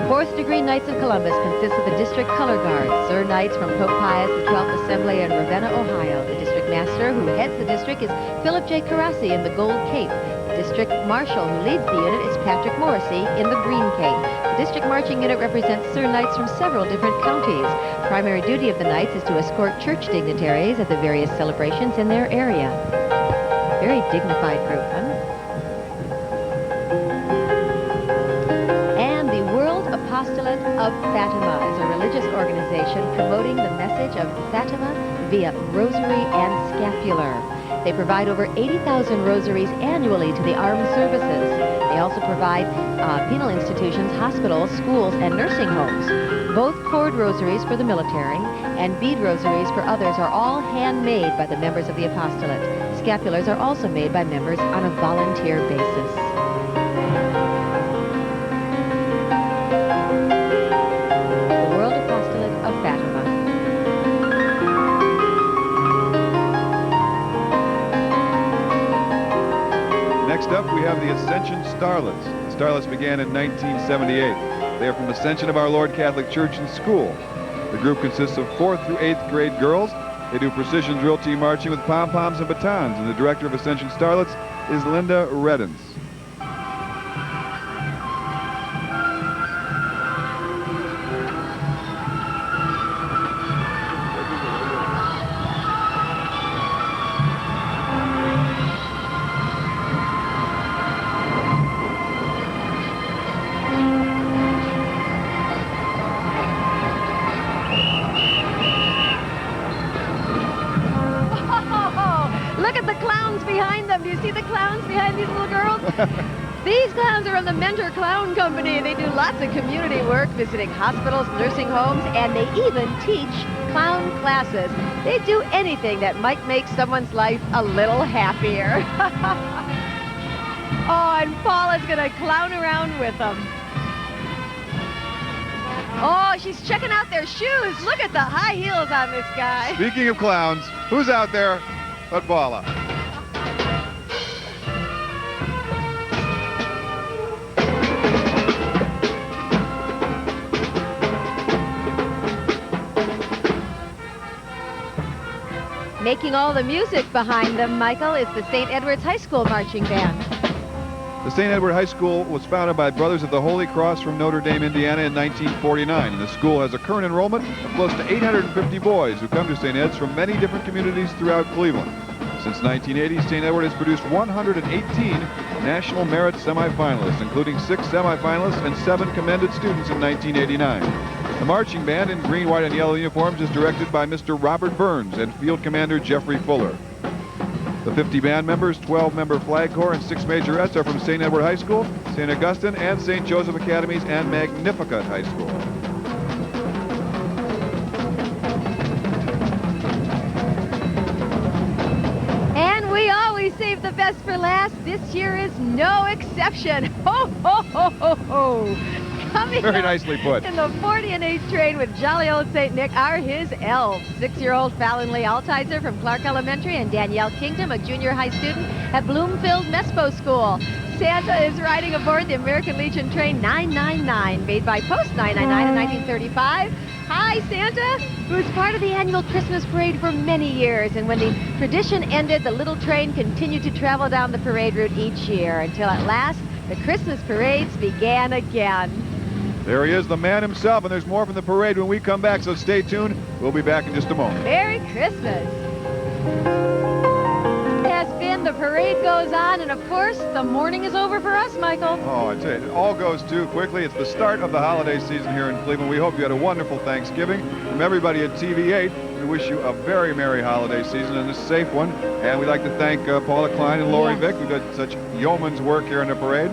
The 4th Degree Knights of Columbus consists of the District Color Guard, Sir Knights from Pope Pius XII Assembly in Ravenna, Ohio. The District Master, who heads the district, is Philip J. Carassi in the Gold Cape. The District Marshal, who leads the unit, is Patrick Morrissey in the Green Cape. The District Marching Unit represents Sir Knights from several different counties. Primary duty of the Knights is to escort church dignitaries at the various celebrations in their area. Very dignified group, huh? Apostolate of Fatima is a religious organization promoting the message of Fatima via rosary and scapular. They provide over 80,000 rosaries annually to the armed services. They also provide penal institutions, hospitals, schools, and nursing homes. Both cord rosaries for the military and bead rosaries for others are all handmade by the members of the apostolate. Scapulars are also made by members on a volunteer basis. Next up, we have the Ascension Starlets. The Starlets began in 1978. They are from Ascension of Our Lord Catholic Church and School. The group consists of 4th through 8th grade girls. They do precision drill team marching with pom-poms and batons, and the director of Ascension Starlets is Linda Reddens. These clowns are in the Mentor Clown Company. They do lots of community work, visiting hospitals, nursing homes, and they even teach clown classes. They do anything that might make someone's life a little happier. Oh, and Paul is going to clown around with them. Oh, she's checking out their shoes. Look at the high heels on this guy. Speaking of clowns, who's out there but Paula? Making all the music behind them, Michael, is the St. Edward's High School Marching Band. The St. Edward High School was founded by Brothers of the Holy Cross from Notre Dame, Indiana in 1949. And the school has a current enrollment of close to 850 boys who come to St. Ed's from many different communities throughout Cleveland. Since 1980, St. Edward has produced 118 National Merit semifinalists, including 6 semifinalists and 7 commended students in 1989. The marching band in green, white, and yellow uniforms is directed by Mr. Robert Burns and Field Commander Jeffrey Fuller. The 50 band members, 12-member flag corps, and 6 majorettes are from St. Edward High School, St. Augustine, and St. Joseph Academies, and Magnificat High School. And we always save the best for last. This year is no exception. Ho, ho, ho, ho, ho. Coming Very nicely put. In the 40 and 8 train with jolly old St. Nick are his elves. 6-year-old Fallon Lee Altizer from Clark Elementary and Danielle Kingdom, a junior high student at Bloomfield Mespo School. Santa is riding aboard the American Legion train 999, made by Post 999 in 1935. Hi, Santa, who was part of the annual Christmas parade for many years. And when the tradition ended, the little train continued to travel down the parade route each year until at last the Christmas parades began again. There he is, the man himself, and there's more from the parade when we come back, so stay tuned. We'll be back in just a moment. Merry Christmas. It has been, the parade goes on, and of course, the morning is over for us, Michael. Oh, I tell you, it all goes too quickly. It's the start of the holiday season here in Cleveland. We hope you had a wonderful Thanksgiving. From everybody at TV8, we wish you a very merry holiday season and a safe one. And we'd like to thank Paula Klein and Loree Vick, who did such yeoman's work here in the parade.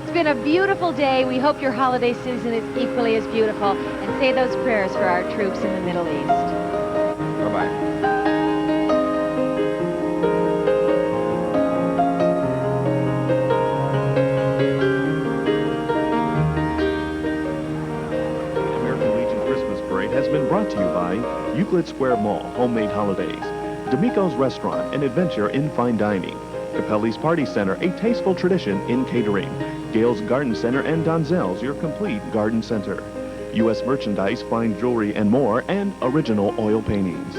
It's been a beautiful day. We hope your holiday season is equally as beautiful. And say those prayers for our troops in the Middle East. Bye-bye. American Legion Christmas Parade has been brought to you by Euclid Square Mall, Homemade Holidays, D'Amico's Restaurant, an adventure in fine dining, Capelli's Party Center, a tasteful tradition in catering, Gale's Garden Center, and Donzel's, your complete garden center. U.S. merchandise, fine jewelry, and more, and original oil paintings.